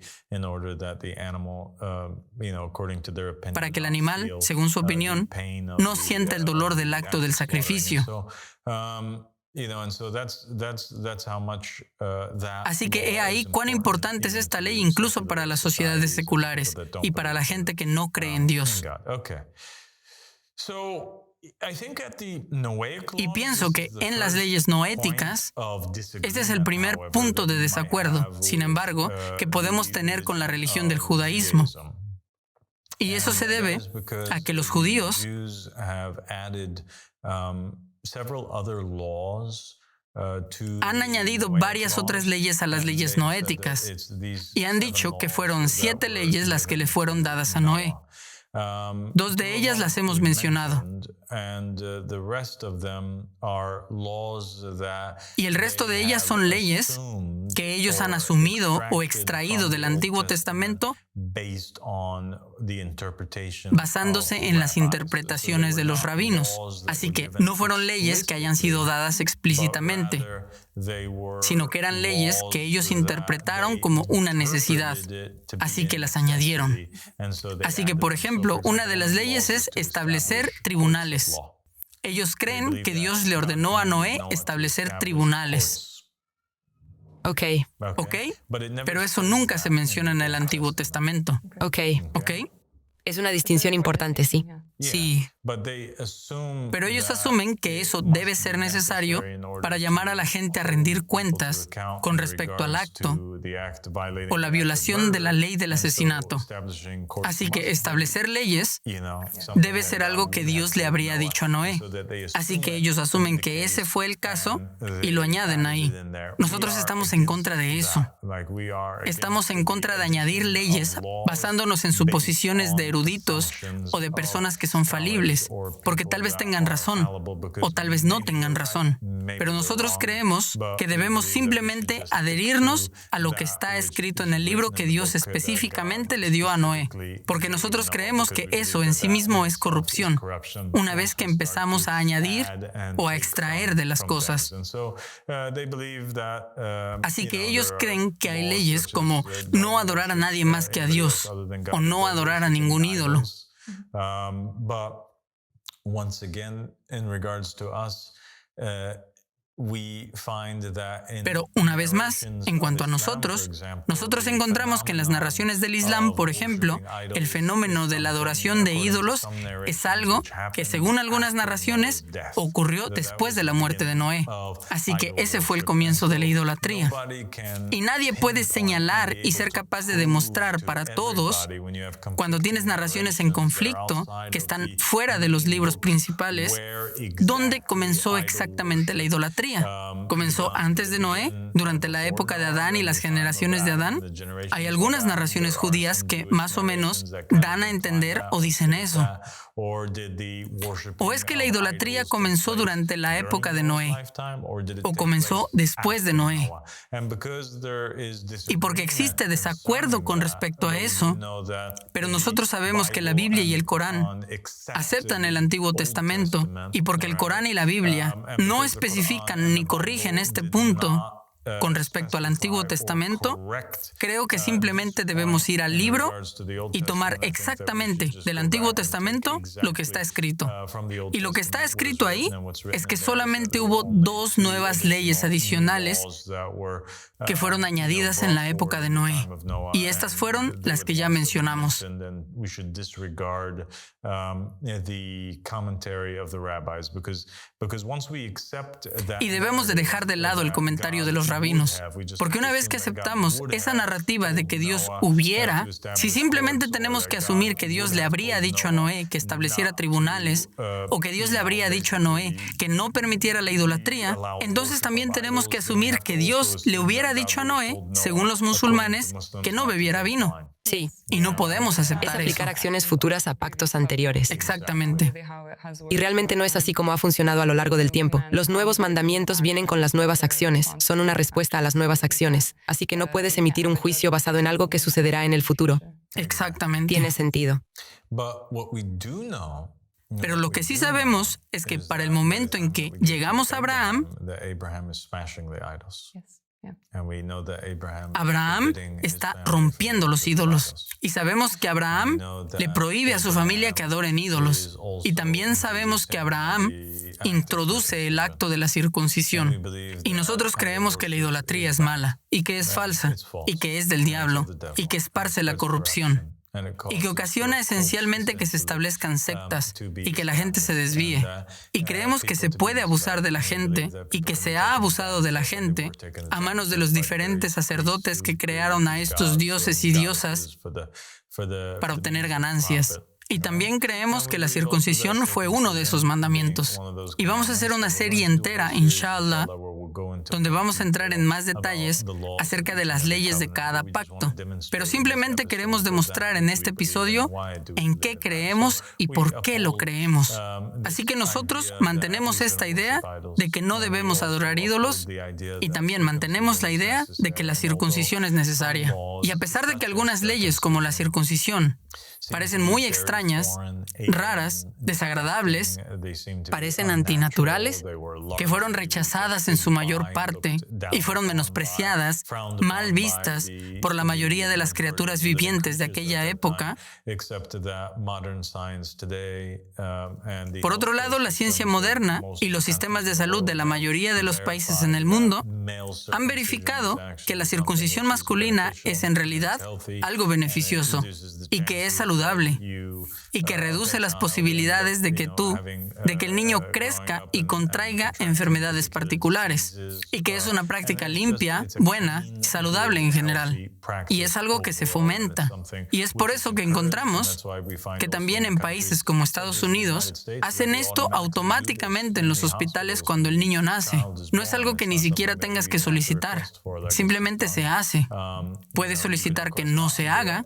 para que el animal, según su opinión, no sienta el dolor del acto del sacrificio. Así que he ahí cuán importante es esta ley incluso para las sociedades seculares y para la gente que no cree en Dios. Y pienso que en las leyes no éticas, este es el primer punto de desacuerdo, sin embargo, que podemos tener con la religión del judaísmo. Y eso se debe a que los judíos han añadido varias otras leyes a las leyes no éticas y han dicho que fueron 7 leyes las que le fueron dadas a Noé. 2 de ellas las hemos mencionado. Y el resto de ellas son leyes que ellos han asumido o extraído del Antiguo Testamento basándose en las interpretaciones de los rabinos. Así que no fueron leyes que hayan sido dadas explícitamente, sino que eran leyes que ellos interpretaron como una necesidad, así que las añadieron. Así que, por ejemplo, una de las leyes es establecer tribunales. Ellos creen que Dios le ordenó a Noé establecer tribunales. Ok. Pero eso nunca se menciona en el Antiguo Testamento. Ok. Es una distinción importante, sí. Sí. Pero ellos asumen que eso debe ser necesario para llamar a la gente a rendir cuentas con respecto al acto o la violación de la ley del asesinato. Así que establecer leyes debe ser algo que Dios le habría dicho a Noé. Así que ellos asumen que ese fue el caso y lo añaden ahí. Nosotros estamos en contra de eso. Estamos en contra de añadir leyes basándonos en suposiciones de eruditos o de personas que son falibles, porque tal vez tengan razón o tal vez no tengan razón. Pero nosotros creemos que debemos simplemente adherirnos a lo que está escrito en el libro que Dios específicamente le dio a Noé, porque nosotros creemos que eso en sí mismo es corrupción, una vez que empezamos a añadir o a extraer de las cosas. Así que ellos creen que hay leyes como no adorar a nadie más que a Dios o no adorar a ningún ídolo. Pero una vez más, en cuanto a nosotros encontramos que en las narraciones del Islam, por ejemplo, el fenómeno de la adoración de ídolos es algo que, según algunas narraciones, ocurrió después de la muerte de Noé. Así que ese fue el comienzo de la idolatría. Y nadie puede señalar y ser capaz de demostrar para todos, cuando tienes narraciones en conflicto que están fuera de los libros principales, dónde comenzó exactamente la idolatría. ¿Comenzó antes de Noé, durante la época de Adán y las generaciones de Adán? Hay algunas narraciones judías que más o menos dan a entender o dicen eso. ¿O es que la idolatría comenzó durante la época de Noé? ¿O comenzó después de Noé? Y porque existe desacuerdo con respecto a eso, pero nosotros sabemos que la Biblia y el Corán aceptan el Antiguo Testamento, y porque el Corán y la Biblia no especifican ni corrigen este punto con respecto al Antiguo Testamento, creo que simplemente debemos ir al libro y tomar exactamente del Antiguo Testamento lo que está escrito. Y lo que está escrito ahí es que solamente hubo 2 nuevas leyes adicionales que fueron añadidas en la época de Noé. Y estas fueron las que ya mencionamos. Y debemos de dejar de lado el comentario de los rabinos, porque una vez que aceptamos esa narrativa de que Dios hubiera, si simplemente tenemos que asumir que Dios le habría dicho a Noé que estableciera tribunales, o que Dios le habría dicho a Noé que no permitiera la idolatría, entonces también tenemos que asumir que Dios le hubiera dicho a Noé, según los musulmanes, que no bebiera vino. Sí. Y no podemos aceptar Es aplicar eso. acciones futuras a pactos anteriores. Exactamente. Y realmente no es así como ha funcionado a lo largo del tiempo. Los nuevos mandamientos vienen con las nuevas acciones, son una respuesta a las nuevas acciones. Así que no puedes emitir un juicio basado en algo que sucederá en el futuro. Exactamente. Tiene sentido. Pero lo que sí sabemos es que para el momento en que llegamos a Abraham está rompiendo los ídolos. Y sabemos que Abraham le prohíbe a su familia que adoren ídolos. Y también sabemos que Abraham introduce el acto de la circuncisión. Y nosotros creemos que la idolatría es mala, y que es falsa, y que es del diablo, y que esparce la corrupción, y que ocasiona esencialmente que se establezcan sectas y que la gente se desvíe. Y creemos que se puede abusar de la gente y que se ha abusado de la gente a manos de los diferentes sacerdotes que crearon a estos dioses y diosas para obtener ganancias. Y también creemos que la circuncisión fue uno de esos mandamientos. Y vamos a hacer una serie entera, inshallah, donde vamos a entrar en más detalles acerca de las leyes de cada pacto. Pero simplemente queremos demostrar en este episodio en qué creemos y por qué lo creemos. Así que nosotros mantenemos esta idea de que no debemos adorar ídolos, y también mantenemos la idea de que la circuncisión es necesaria. Y a pesar de que algunas leyes como la circuncisión parecen muy extrañas, raras, desagradables, parecen antinaturales, que fueron rechazadas en su mayor parte y fueron menospreciadas, mal vistas por la mayoría de las criaturas vivientes de aquella época. Por otro lado, la ciencia moderna y los sistemas de salud de la mayoría de los países en el mundo han verificado que la circuncisión masculina es en realidad algo beneficioso y que es saludable y que reduce las posibilidades de que el niño crezca y contraiga enfermedades particulares, y que es una práctica limpia, buena y saludable en general. Y es algo que se fomenta. Y es por eso que encontramos que también en países como Estados Unidos hacen esto automáticamente en los hospitales cuando el niño nace. No es algo que ni siquiera tengas que solicitar. Simplemente se hace. Puede solicitar que no se haga.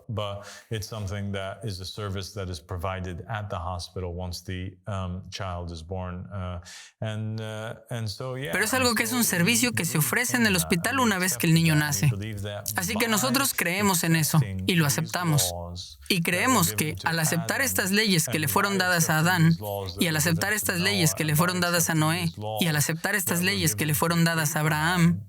Pero es algo que es un servicio que se ofrece en el hospital una vez que el niño nace. Así que nosotros creemos en eso y lo aceptamos. Y creemos que al aceptar estas leyes que le fueron dadas a Adán, y al aceptar estas leyes que le fueron dadas a Noé, y al aceptar estas leyes que le fueron dadas a Abraham,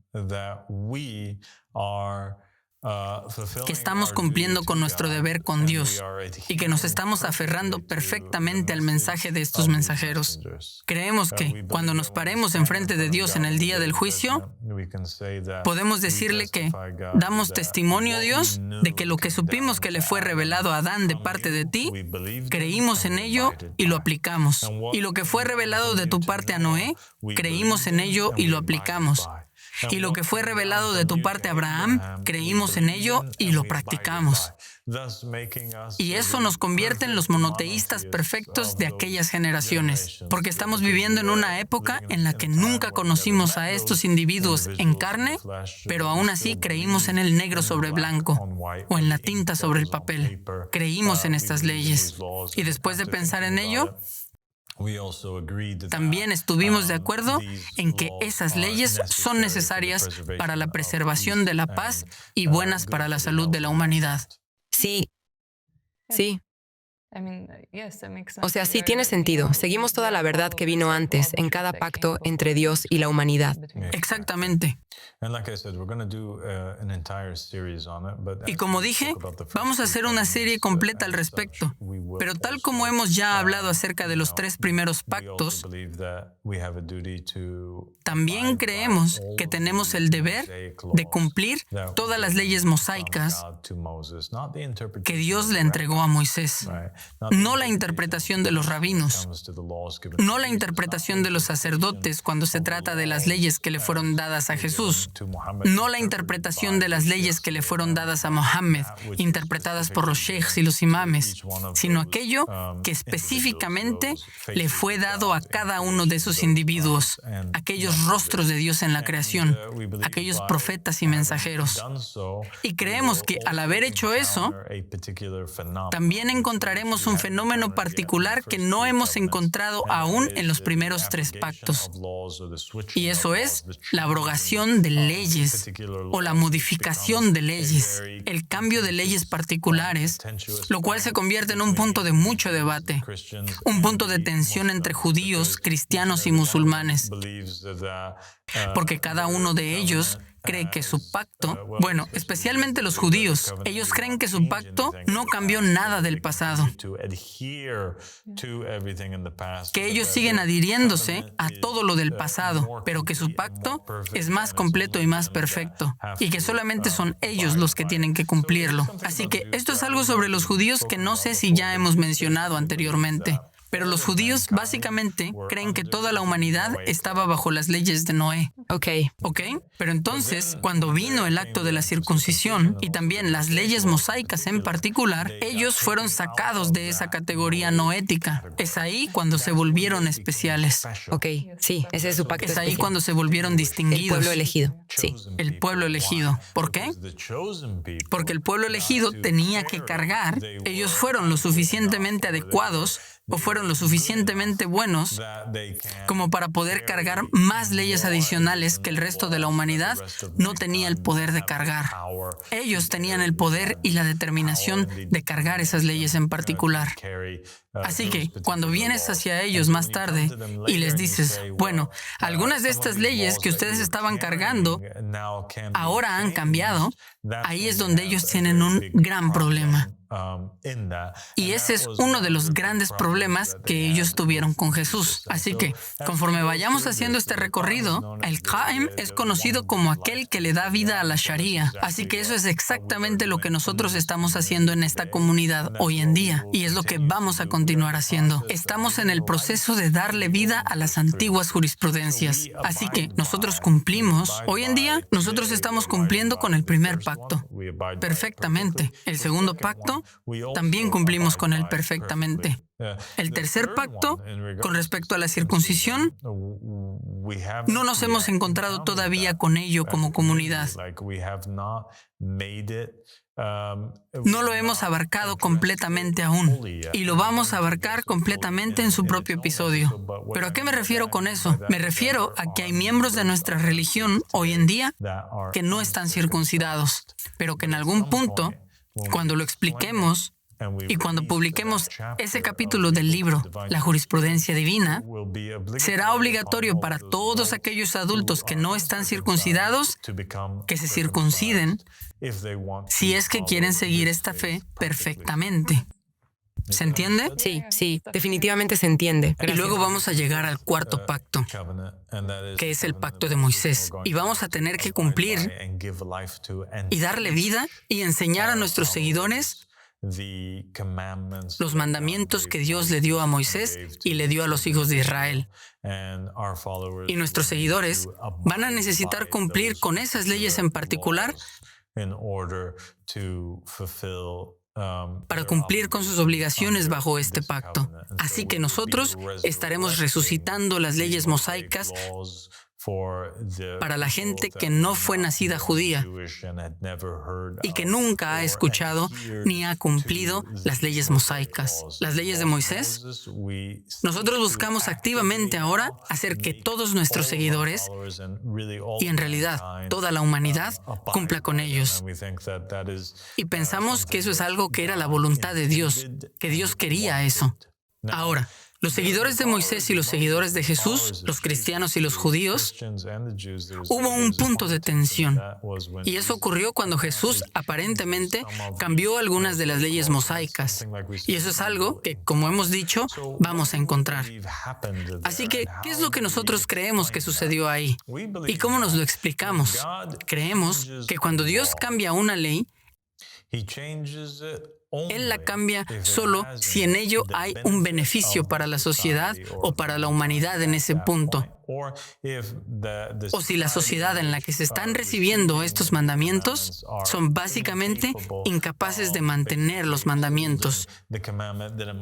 que estamos cumpliendo con nuestro deber con Dios y que nos estamos aferrando perfectamente al mensaje de estos mensajeros. Creemos que cuando nos paremos enfrente de Dios en el día del juicio, podemos decirle que damos testimonio a Dios de que lo que supimos que le fue revelado a Adán de parte de ti, creímos en ello y lo aplicamos. Y lo que fue revelado de tu parte a Noé, creímos en ello y lo aplicamos. Y lo que fue revelado de tu parte a Abraham, creímos en ello y lo practicamos. Y eso nos convierte en los monoteístas perfectos de aquellas generaciones, porque estamos viviendo en una época en la que nunca conocimos a estos individuos en carne, pero aún así creímos en el negro sobre blanco o en la tinta sobre el papel. Creímos en estas leyes. Y después de pensar en ello, también estuvimos de acuerdo en que esas leyes son necesarias para la preservación de la paz y buenas para la salud de la humanidad. Sí. O sea, sí tiene sentido. Seguimos toda la verdad que vino antes en cada pacto entre Dios y la humanidad. Exactamente. Y como dije, vamos a hacer una serie completa al respecto. Pero tal como hemos ya hablado acerca de los 3 primeros pactos, también creemos que tenemos el deber de cumplir todas las leyes mosaicas que Dios le entregó a Moisés. No la interpretación de los rabinos, no la interpretación de los sacerdotes cuando se trata de las leyes que le fueron dadas a Jesús, no la interpretación de las leyes que le fueron dadas a Mohammed, interpretadas por los sheikhs y los imames, sino aquello que específicamente le fue dado a cada uno de esos individuos, aquellos rostros de Dios en la creación, aquellos profetas y mensajeros. Y creemos que al haber hecho eso, también encontraremos un fenómeno particular que no hemos encontrado aún en los primeros 3 pactos. Y eso es la abrogación de leyes o la modificación de leyes, el cambio de leyes particulares, lo cual se convierte en un punto de mucho debate, un punto de tensión entre judíos, cristianos y musulmanes, porque cada uno de ellos cree que su pacto, bueno, especialmente los judíos, ellos creen que su pacto no cambió nada del pasado, que ellos siguen adhiriéndose a todo lo del pasado, pero que su pacto es más completo y más perfecto, y que solamente son ellos los que tienen que cumplirlo. Así que esto es algo sobre los judíos que no sé si ya hemos mencionado anteriormente. Pero los judíos básicamente creen que toda la humanidad estaba bajo las leyes de Noé. Ok. Pero entonces, cuando vino el acto de la circuncisión y también las leyes mosaicas en particular, ellos fueron sacados de esa categoría noética. Es ahí cuando se volvieron especiales. Ok, sí, ese es su pacto Es ahí especial. cuando se volvieron distinguidos. El pueblo elegido, sí. El pueblo elegido. ¿Por qué? Porque el pueblo elegido tenía que cargar. Ellos fueron lo suficientemente adecuados o fueron lo suficientemente buenos como para poder cargar más leyes adicionales que el resto de la humanidad no tenía el poder de cargar. Ellos tenían el poder y la determinación de cargar esas leyes en particular. Así que cuando vienes hacia ellos más tarde y les dices, bueno, algunas de estas leyes que ustedes estaban cargando ahora han cambiado, ahí es donde ellos tienen un gran problema. Y ese es uno de los grandes problemas que ellos tuvieron con Jesús. Así que, conforme vayamos haciendo este recorrido, el Qa'im es conocido como aquel que le da vida a la Sharia. Así que eso es exactamente lo que nosotros estamos haciendo en esta comunidad hoy en día. Y es lo que vamos a continuar haciendo. Estamos en el proceso de darle vida a las antiguas jurisprudencias. Así que nosotros cumplimos. Hoy en día, nosotros estamos cumpliendo con el primer pacto. Perfectamente. El segundo pacto pacto, también cumplimos con él perfectamente. El tercer pacto, con respecto a la circuncisión, no nos hemos encontrado todavía con ello como comunidad. No lo hemos abarcado completamente aún, y lo vamos a abarcar completamente en su propio episodio. ¿Pero a qué me refiero con eso? Me refiero a que hay miembros de nuestra religión hoy en día que no están circuncidados, pero que en algún punto, cuando lo expliquemos y cuando publiquemos ese capítulo del libro, La Jurisprudencia Divina, será obligatorio para todos aquellos adultos que no están circuncidados que se circunciden si es que quieren seguir esta fe perfectamente. ¿Se entiende? Sí, definitivamente se entiende. Y luego vamos a llegar al cuarto pacto, que es el pacto de Moisés. Y vamos a tener que cumplir y darle vida y enseñar a nuestros seguidores los mandamientos que Dios le dio a Moisés y le dio a los hijos de Israel. Y nuestros seguidores van a necesitar cumplir con esas leyes en particular para cumplir con sus obligaciones bajo este pacto. Así que nosotros estaremos resucitando las leyes mosaicas para la gente que no fue nacida judía y que nunca ha escuchado ni ha cumplido las leyes mosaicas. Las leyes de Moisés, nosotros buscamos activamente ahora hacer que todos nuestros seguidores y en realidad toda la humanidad cumpla con ellos. Y pensamos que eso es algo que era la voluntad de Dios, que Dios quería eso. Ahora, los seguidores de Moisés y los seguidores de Jesús, los cristianos y los judíos, hubo un punto de tensión. Y eso ocurrió cuando Jesús aparentemente cambió algunas de las leyes mosaicas. Y eso es algo que, como hemos dicho, vamos a encontrar. Así que, ¿qué es lo que nosotros creemos que sucedió ahí? ¿Y cómo nos lo explicamos? Creemos que cuando Dios cambia una ley, Él la cambia solo si en ello hay un beneficio para la sociedad o para la humanidad en ese punto. O si la sociedad en la que se están recibiendo estos mandamientos son básicamente incapaces de mantener los mandamientos,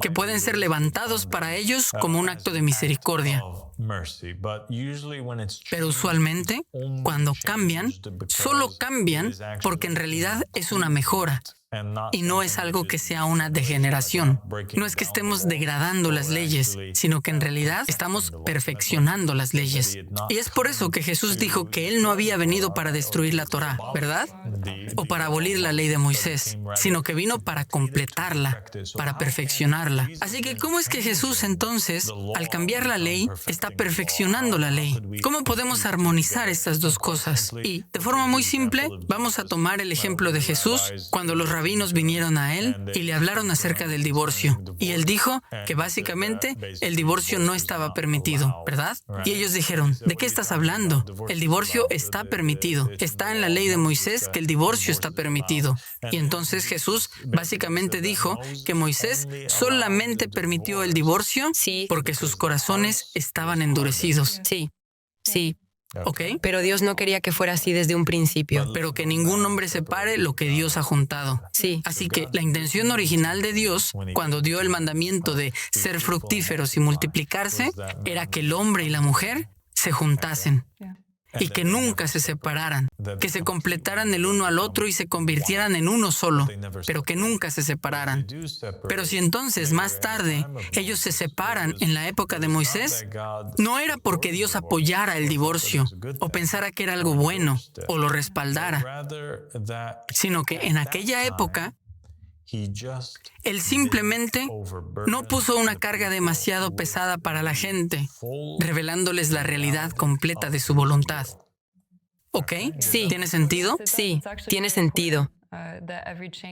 que pueden ser levantados para ellos como un acto de misericordia. Pero usualmente, cuando cambian, solo cambian porque en realidad es una mejora. Y no es algo que sea una degeneración. No es que estemos degradando las leyes, sino que en realidad estamos perfeccionando las leyes. Y es por eso que Jesús dijo que Él no había venido para destruir la Torá, ¿verdad? O para abolir la ley de Moisés, sino que vino para completarla, para perfeccionarla. Así que, ¿cómo es que Jesús entonces, al cambiar la ley, está perfeccionando la ley? ¿Cómo podemos armonizar estas dos cosas? Y, de forma muy simple, vamos a tomar el ejemplo de Jesús cuando los rabinos vinieron a él y le hablaron acerca del divorcio. Y él dijo que básicamente el divorcio no estaba permitido, ¿verdad? Y ellos dijeron, ¿de qué estás hablando? El divorcio está permitido. Está en la ley de Moisés que el divorcio está permitido. Y entonces Jesús básicamente dijo que Moisés solamente permitió el divorcio porque sus corazones estaban endurecidos. Sí. ¿Ok? Pero Dios no quería que fuera así desde un principio. Pero que ningún hombre separe lo que Dios ha juntado. Sí. Así que la intención original de Dios, cuando dio el mandamiento de ser fructíferos y multiplicarse, era que el hombre y la mujer se juntasen y que nunca se separaran, que se completaran el uno al otro y se convirtieran en uno solo, pero que nunca se separaran. Pero si entonces más tarde ellos se separan en la época de Moisés, no era porque Dios apoyara el divorcio o pensara que era algo bueno o lo respaldara, sino que en aquella época Él simplemente no puso una carga demasiado pesada para la gente, revelándoles la realidad completa de su voluntad. ¿Ok? Sí. ¿Tiene sentido? Sí, tiene sentido.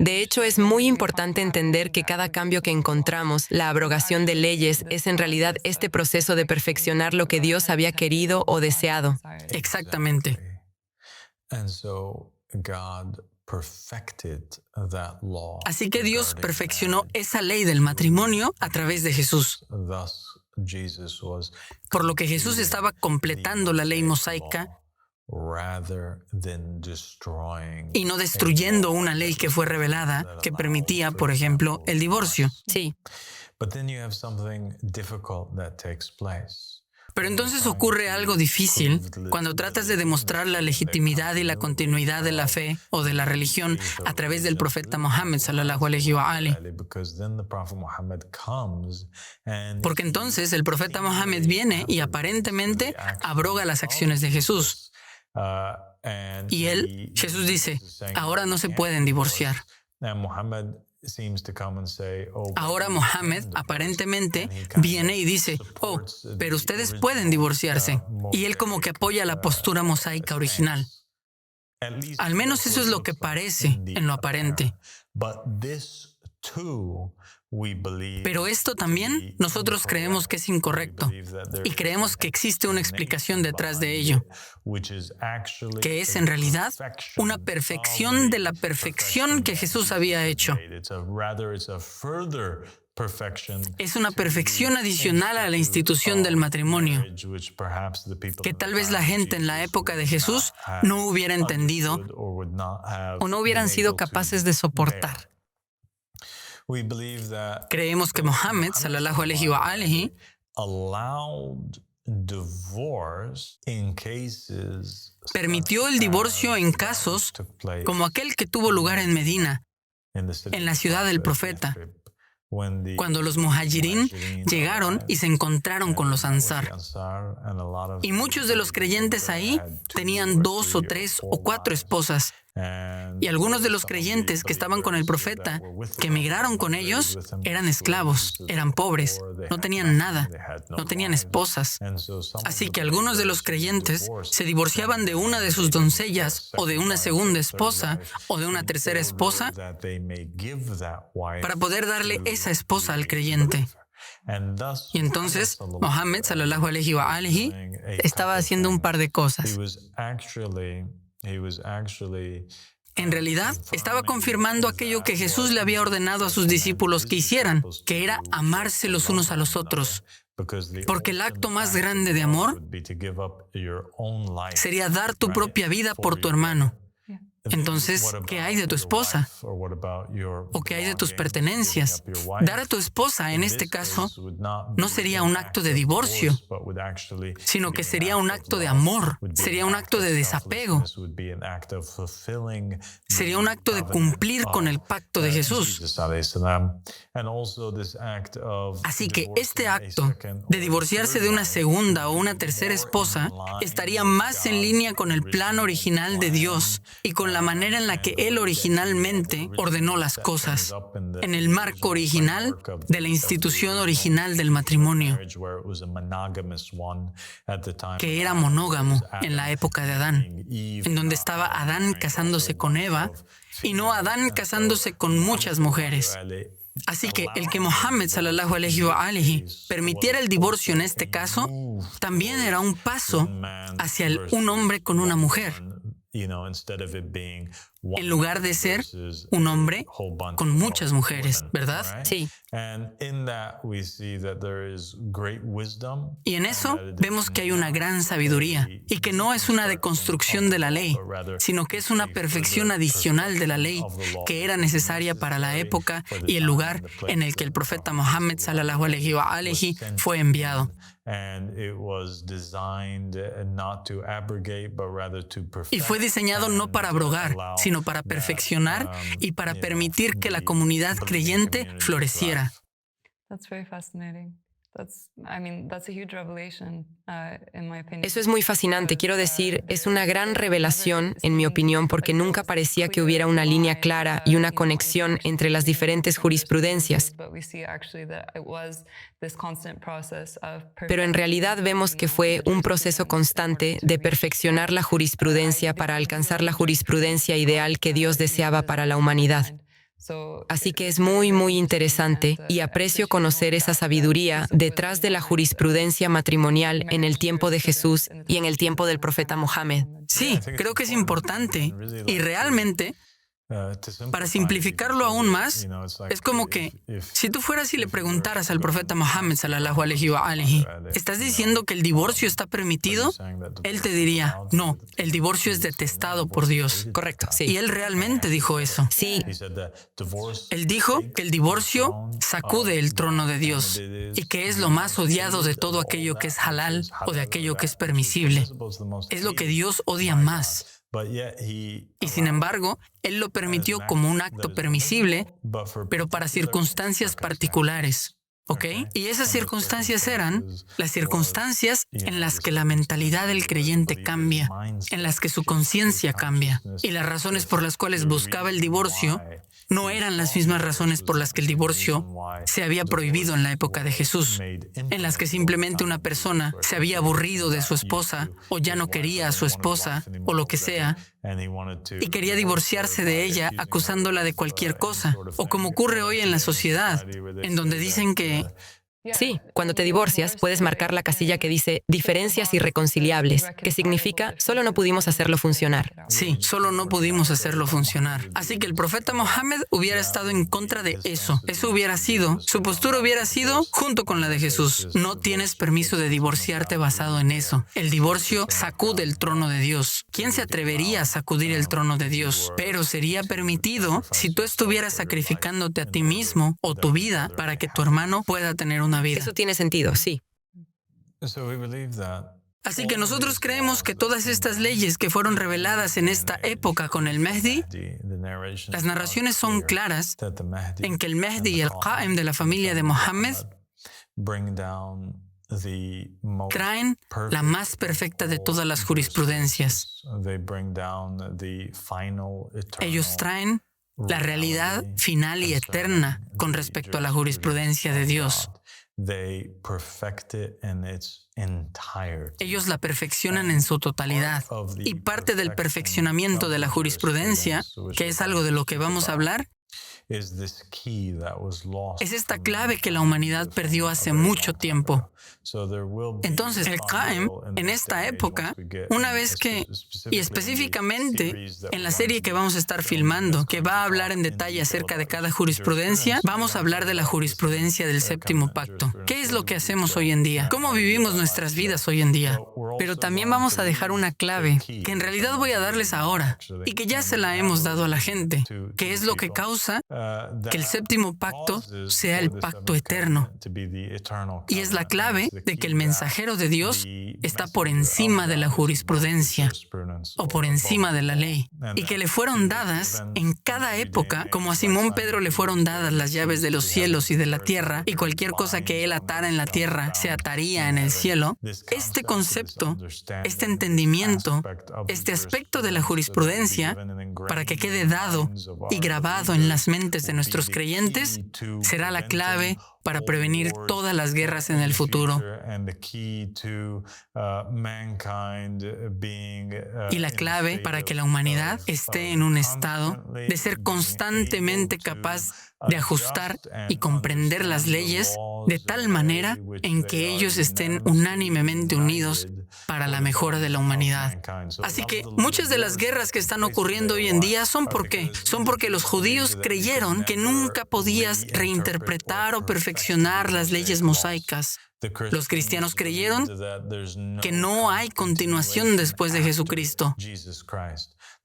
De hecho, es muy importante entender que cada cambio que encontramos, la abrogación de leyes, es en realidad este proceso de perfeccionar lo que Dios había querido o deseado. Exactamente. Así que Dios perfeccionó esa ley del matrimonio a través de Jesús. Por lo que Jesús estaba completando la ley mosaica y no destruyendo una ley que fue revelada que permitía, por ejemplo, el divorcio. Sí. Pero entonces ocurre algo difícil cuando tratas de demostrar la legitimidad y la continuidad de la fe o de la religión a través del profeta Mohammed sallallahu alaihi wa alihi. Porque entonces el profeta Mohammed viene y aparentemente abroga las acciones de Jesús. Y Jesús dice, ahora no se pueden divorciar. Ahora Mohammed aparentemente viene y dice, pero ustedes pueden divorciarse. Y él como que apoya la postura mosaica original. Al menos eso es lo que parece en lo aparente. Pero esto también nosotros creemos que es incorrecto y creemos que existe una explicación detrás de ello, que es en realidad una perfección de la perfección que Jesús había hecho. Es una perfección adicional a la institución del matrimonio, que tal vez la gente en la época de Jesús no hubiera entendido o no hubieran sido capaces de soportar. Creemos que Mohammed sallallahu alaihi wa alihi permitió el divorcio en casos como aquel que tuvo lugar en Medina, en la ciudad del profeta, cuando los muhajirín llegaron y se encontraron con los ansar. Y muchos de los creyentes ahí tenían 2 o 3 o 4 esposas. Y algunos de los creyentes que estaban con el profeta, que emigraron con ellos, eran esclavos, eran pobres, no tenían nada, no tenían esposas. Así que algunos de los creyentes se divorciaban de una de sus doncellas o de una segunda esposa o de una tercera esposa para poder darle esa esposa al creyente. Y entonces Mohammed sallallahu alaihi wa alihi estaba haciendo un par de cosas. En realidad, estaba confirmando aquello que Jesús le había ordenado a sus discípulos que hicieran, que era amarse los unos a los otros. Porque el acto más grande de amor sería dar tu propia vida por tu hermano. Entonces, ¿qué hay de tu esposa? ¿O qué hay de tus pertenencias? Dar a tu esposa, en este caso, no sería un acto de divorcio, sino que sería un acto de amor, sería un acto de desapego, sería un acto de cumplir con el pacto de Jesús. Así que este acto de divorciarse de una segunda o una tercera esposa estaría más en línea con el plan original de Dios y con la manera en la que Él originalmente ordenó las cosas, en el marco original de la institución original del matrimonio, que era monógamo en la época de Adán, en donde estaba Adán casándose con Eva y no Adán casándose con muchas mujeres. Así que el que Mohammed sallallahu alaihi wa alihi permitiera el divorcio en este caso, también era un paso hacia un hombre con una mujer, en lugar de ser un hombre con muchas mujeres, ¿verdad? Sí. Y en eso vemos que hay una gran sabiduría y que no es una deconstrucción de la ley, sino que es una perfección adicional de la ley que era necesaria para la época y el lugar en el que el profeta Mohammed sallallahu alaihi wa alihi fue enviado. Y fue diseñado no para abrogar, sino para perfeccionar y para permitir que la comunidad creyente floreciera. Eso es muy fascinante. Quiero decir, es una gran revelación, en mi opinión, porque nunca parecía que hubiera una línea clara y una conexión entre las diferentes jurisprudencias. Pero en realidad vemos que fue un proceso constante de perfeccionar la jurisprudencia para alcanzar la jurisprudencia ideal que Dios deseaba para la humanidad. Así que es muy, muy interesante y aprecio conocer esa sabiduría detrás de la jurisprudencia matrimonial en el tiempo de Jesús y en el tiempo del profeta Mohammed. Sí, creo que es importante y realmente Para simplificarlo aún más, es como que si tú fueras y le preguntaras al profeta Muhammad sallallahu alaihi wa alihi, ¿estás diciendo que el divorcio está permitido? Él te diría, no, el divorcio es detestado por Dios. Correcto, sí. Y él realmente dijo eso. Sí, Él dijo que el divorcio sacude el trono de Dios y que es lo más odiado de todo aquello que es halal o de aquello que es permisible. Es lo que Dios odia más. Y sin embargo, Él lo permitió como un acto permisible, pero para circunstancias particulares. ¿Ok? Y esas circunstancias eran las circunstancias en las que la mentalidad del creyente cambia, en las que su conciencia cambia. Y las razones por las cuales buscaba el divorcio no eran las mismas razones por las que el divorcio se había prohibido en la época de Jesús, en las que simplemente una persona se había aburrido de su esposa o ya no quería a su esposa o lo que sea y quería divorciarse de ella acusándola de cualquier cosa, o como ocurre hoy en la sociedad, en donde dicen que sí, cuando te divorcias puedes marcar la casilla que dice diferencias irreconciliables, que significa solo no pudimos hacerlo funcionar. sí, solo no pudimos hacerlo funcionar. Así que el profeta Mohammed hubiera estado en contra de eso. Eso hubiera sido, su postura hubiera sido junto con la de Jesús. No tienes permiso de divorciarte basado en eso. El divorcio sacude el trono de Dios. ¿Quién se atrevería a sacudir el trono de Dios? Pero sería permitido si tú estuvieras sacrificándote a ti mismo o tu vida para que tu hermano pueda tener una vida. Eso tiene sentido, sí. Así que nosotros creemos que todas estas leyes que fueron reveladas en esta época con el Mehdi, las narraciones son claras en que el Mehdi y el Qa'im de la familia de Mohammed traen la más perfecta de todas las jurisprudencias. Ellos traen la realidad final y eterna con respecto a la jurisprudencia de Dios. Ellos la perfeccionan en su totalidad. Y parte del perfeccionamiento de la jurisprudencia, que es algo de lo que vamos a hablar, es esta clave que la humanidad perdió hace mucho tiempo. Entonces, el Qa'im, en esta época, una vez que, y específicamente en la serie que vamos a estar filmando, que va a hablar en detalle acerca de cada jurisprudencia, vamos a hablar de la jurisprudencia del séptimo pacto. ¿Qué es lo que hacemos hoy en día? ¿Cómo vivimos nuestras vidas hoy en día? Pero también vamos a dejar una clave, que en realidad voy a darles ahora, y que ya se la hemos dado a la gente, que es lo que causa que el séptimo pacto sea el pacto eterno. Y es la clave de que el mensajero de Dios está por encima de la jurisprudencia o por encima de la ley, y que le fueron dadas en cada época, como a Simón Pedro le fueron dadas las llaves de los cielos y de la tierra, y cualquier cosa que él atara en la tierra se ataría en el cielo. Este concepto, este entendimiento, este aspecto de la jurisprudencia, para que quede dado y grabado en las mentes de nuestros creyentes, será la clave para prevenir todas las guerras en el futuro. Y la clave para que la humanidad esté en un estado de ser constantemente capaz de ajustar y comprender las leyes de tal manera en que ellos estén unánimemente unidos para la mejora de la humanidad. Así que muchas de las guerras que están ocurriendo hoy en día son porque los judíos creyeron que nunca podías reinterpretar o perfeccionar las leyes mosaicas. Los cristianos creyeron que no hay continuación después de Jesucristo.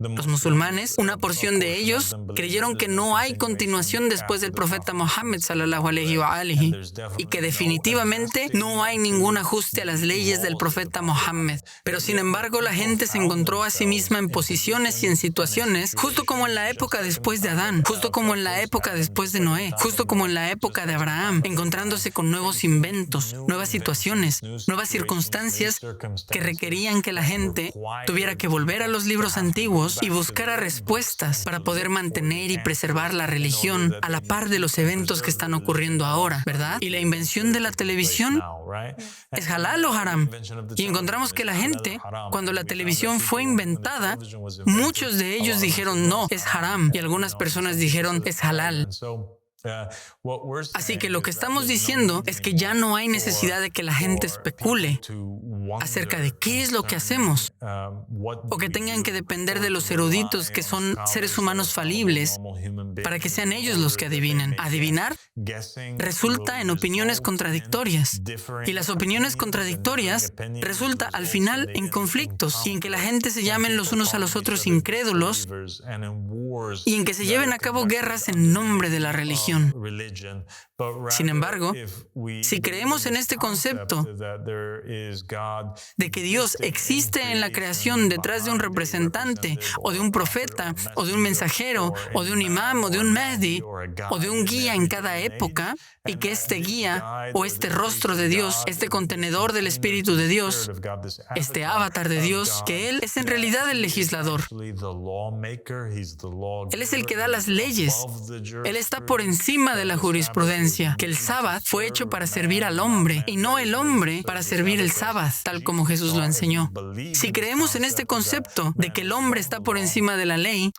Los musulmanes, una porción de ellos, creyeron que no hay continuación después del profeta Muhammad sallallahu alaihi wa alihi, y que definitivamente no hay ningún ajuste a las leyes del profeta Muhammad. Pero sin embargo, la gente se encontró a sí misma en posiciones y en situaciones, justo como en la época después de Adán, justo como en la época después de Noé, justo como en la época de Abraham, encontrándose con nuevos inventos, nuevas situaciones, nuevas circunstancias que requerían que la gente tuviera que volver a los libros antiguos y buscara respuestas para poder mantener y preservar la religión a la par de los eventos que están ocurriendo ahora, ¿verdad? Y la invención de la televisión es halal o haram. Y encontramos que la gente, cuando la televisión fue inventada, muchos de ellos dijeron no, es haram, y algunas personas dijeron es halal. Así que lo que estamos diciendo es que ya no hay necesidad de que la gente especule acerca de qué es lo que hacemos, o que tengan que depender de los eruditos que son seres humanos falibles para que sean ellos los que adivinen. Adivinar resulta en opiniones contradictorias, y las opiniones contradictorias resulta al final en conflictos y en que la gente se llamen los unos a los otros incrédulos y en que se lleven a cabo guerras en nombre de la religión. Sin embargo, si creemos en este concepto de que Dios existe en la creación detrás de un representante, o de un profeta, o de un mensajero, o de un imam, o de un Mahdi, o de un guía en cada época, y que este guía, o este rostro de Dios, este contenedor del Espíritu de Dios, este avatar de Dios, que Él es en realidad el legislador. Él es el que da las leyes. Él está por encima de la jurisprudencia, que el sábado fue hecho para servir al hombre y no el hombre para servir el sábado, tal como Jesús lo enseñó. Si creemos en este concepto de que el hombre está por encima de la ley,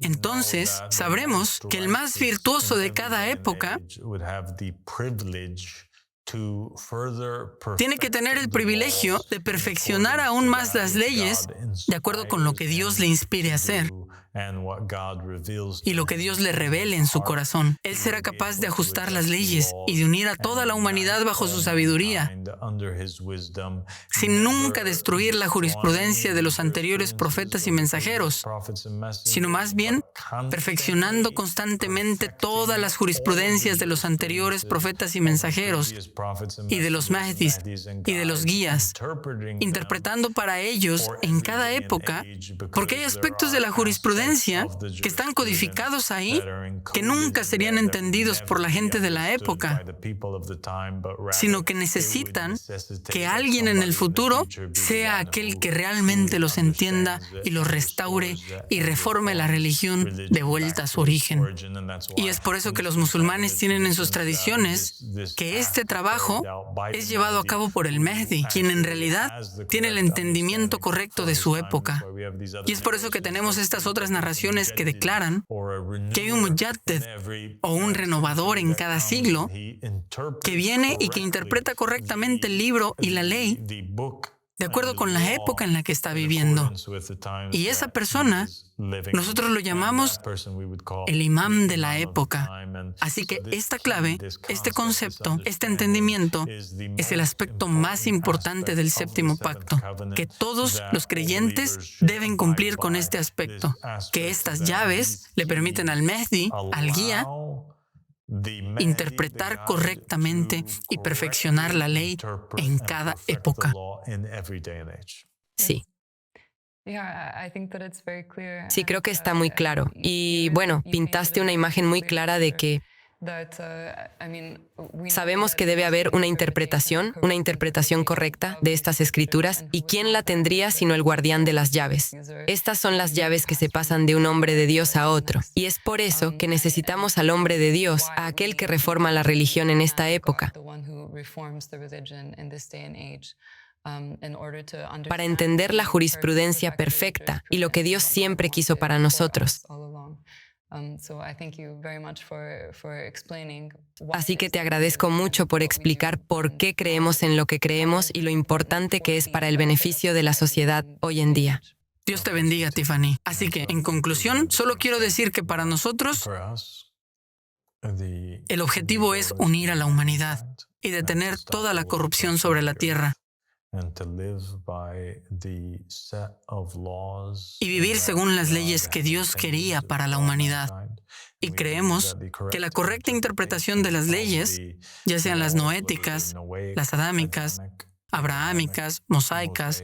entonces sabremos que el más virtuoso de cada época tiene que tener el privilegio de perfeccionar aún más las leyes de acuerdo con lo que Dios le inspire a hacer y lo que Dios le revele en su corazón. Él será capaz de ajustar las leyes y de unir a toda la humanidad bajo su sabiduría, sin nunca destruir la jurisprudencia de los anteriores profetas y mensajeros, sino más bien perfeccionando constantemente todas las jurisprudencias de los anteriores profetas y mensajeros, y de los Mahdis y de los guías, interpretando para ellos en cada época, porque hay aspectos de la jurisprudencia que están codificados ahí que nunca serían entendidos por la gente de la época, sino que necesitan que alguien en el futuro sea aquel que realmente los entienda y los restaure y reforme la religión de vuelta a su origen. Y es por eso que los musulmanes tienen en sus tradiciones que este trabajo es llevado a cabo por el Mahdi, quien en realidad tiene el entendimiento correcto de su época. Y es por eso que tenemos estas otras narraciones que declaran que hay un mujaddid o un renovador en cada siglo que viene y que interpreta correctamente el libro y la ley de acuerdo con la época en la que está viviendo. Y esa persona, nosotros lo llamamos el imam de la época. Así que esta clave, este concepto, este entendimiento es el aspecto más importante del séptimo pacto, que todos los creyentes deben cumplir con este aspecto, que estas llaves le permiten al Mahdi, al guía, interpretar correctamente y perfeccionar la ley en cada época. Sí. Sí, creo que está muy claro. Y bueno, pintaste una imagen muy clara de que sabemos que debe haber una interpretación correcta de estas escrituras, y ¿quién la tendría sino el guardián de las llaves? Estas son las llaves que se pasan de un hombre de Dios a otro, y es por eso que necesitamos al hombre de Dios, a aquel que reforma la religión en esta época, para entender la jurisprudencia perfecta y lo que Dios siempre quiso para nosotros. Así que te agradezco mucho por explicar por qué creemos en lo que creemos y lo importante que es para el beneficio de la sociedad hoy en día. Dios te bendiga, Tiffany. Así que, en conclusión, solo quiero decir que para nosotros el objetivo es unir a la humanidad y detener toda la corrupción sobre la tierra, y vivir según las leyes que Dios quería para la humanidad. Y creemos que la correcta interpretación de las leyes, ya sean las noéticas, las adámicas, abrahámicas, mosaicas,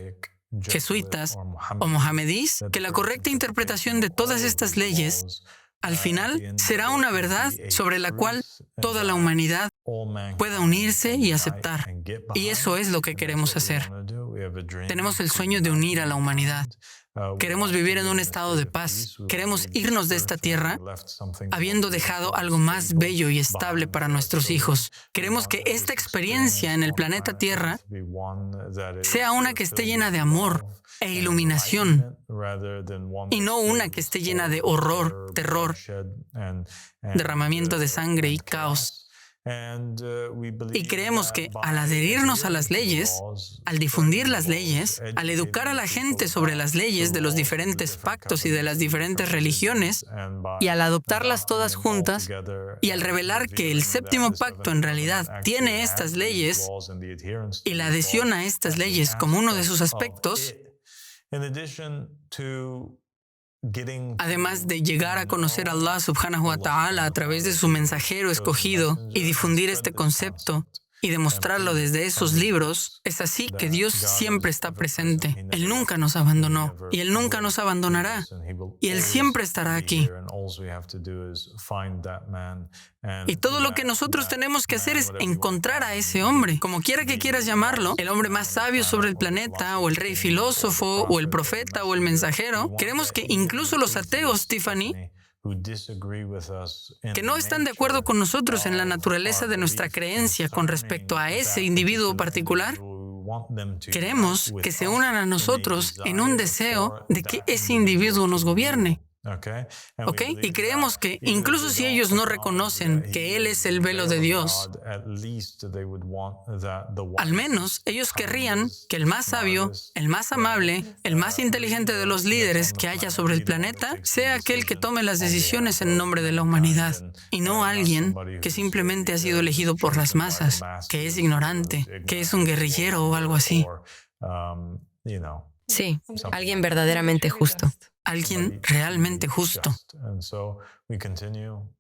jesuitas o mohamedíes, que la correcta interpretación de todas estas leyes al final será una verdad sobre la cual toda la humanidad pueda unirse y aceptar. Y eso es lo que queremos hacer. Tenemos el sueño de unir a la humanidad. Queremos vivir en un estado de paz. Queremos irnos de esta tierra habiendo dejado algo más bello y estable para nuestros hijos. Queremos que esta experiencia en el planeta Tierra sea una que esté llena de amor e iluminación y no una que esté llena de horror, terror, derramamiento de sangre y caos. Y creemos que al adherirnos a las leyes, al difundir las leyes, al educar a la gente sobre las leyes de los diferentes pactos y de las diferentes religiones, y al adoptarlas todas juntas, y al revelar que el séptimo pacto en realidad tiene estas leyes y la adhesión a estas leyes como uno de sus aspectos, además de llegar a conocer a Allah subhanahu wa ta'ala a través de su mensajero escogido y difundir este concepto y demostrarlo desde esos libros, es así que Dios siempre está presente. Él nunca nos abandonó y Él nunca nos abandonará y Él siempre estará aquí. Y todo lo que nosotros tenemos que hacer es encontrar a ese hombre, como quiera que quieras llamarlo, el hombre más sabio sobre el planeta, o el rey filósofo, o el profeta, o el mensajero. Queremos que incluso los ateos, Tiffany, que no están de acuerdo con nosotros en la naturaleza de nuestra creencia con respecto a ese individuo particular, queremos que se unan a nosotros en un deseo de que ese individuo nos gobierne. ¿Ok? Y creemos que incluso si ellos no reconocen que Él es el velo de Dios, al menos ellos querrían que el más sabio, el más amable, el más inteligente de los líderes que haya sobre el planeta sea aquel que tome las decisiones en nombre de la humanidad y no alguien que simplemente ha sido elegido por las masas, que es ignorante, que es un guerrillero o algo así. Sí, alguien verdaderamente justo. Alguien realmente justo.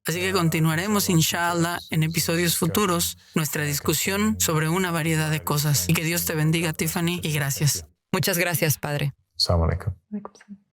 Así que continuaremos, inshallah, en episodios futuros, nuestra discusión sobre una variedad de cosas. Y que Dios te bendiga, Tiffany, y gracias. Muchas gracias, Padre. Assalamu alaikum. Alaikum salam.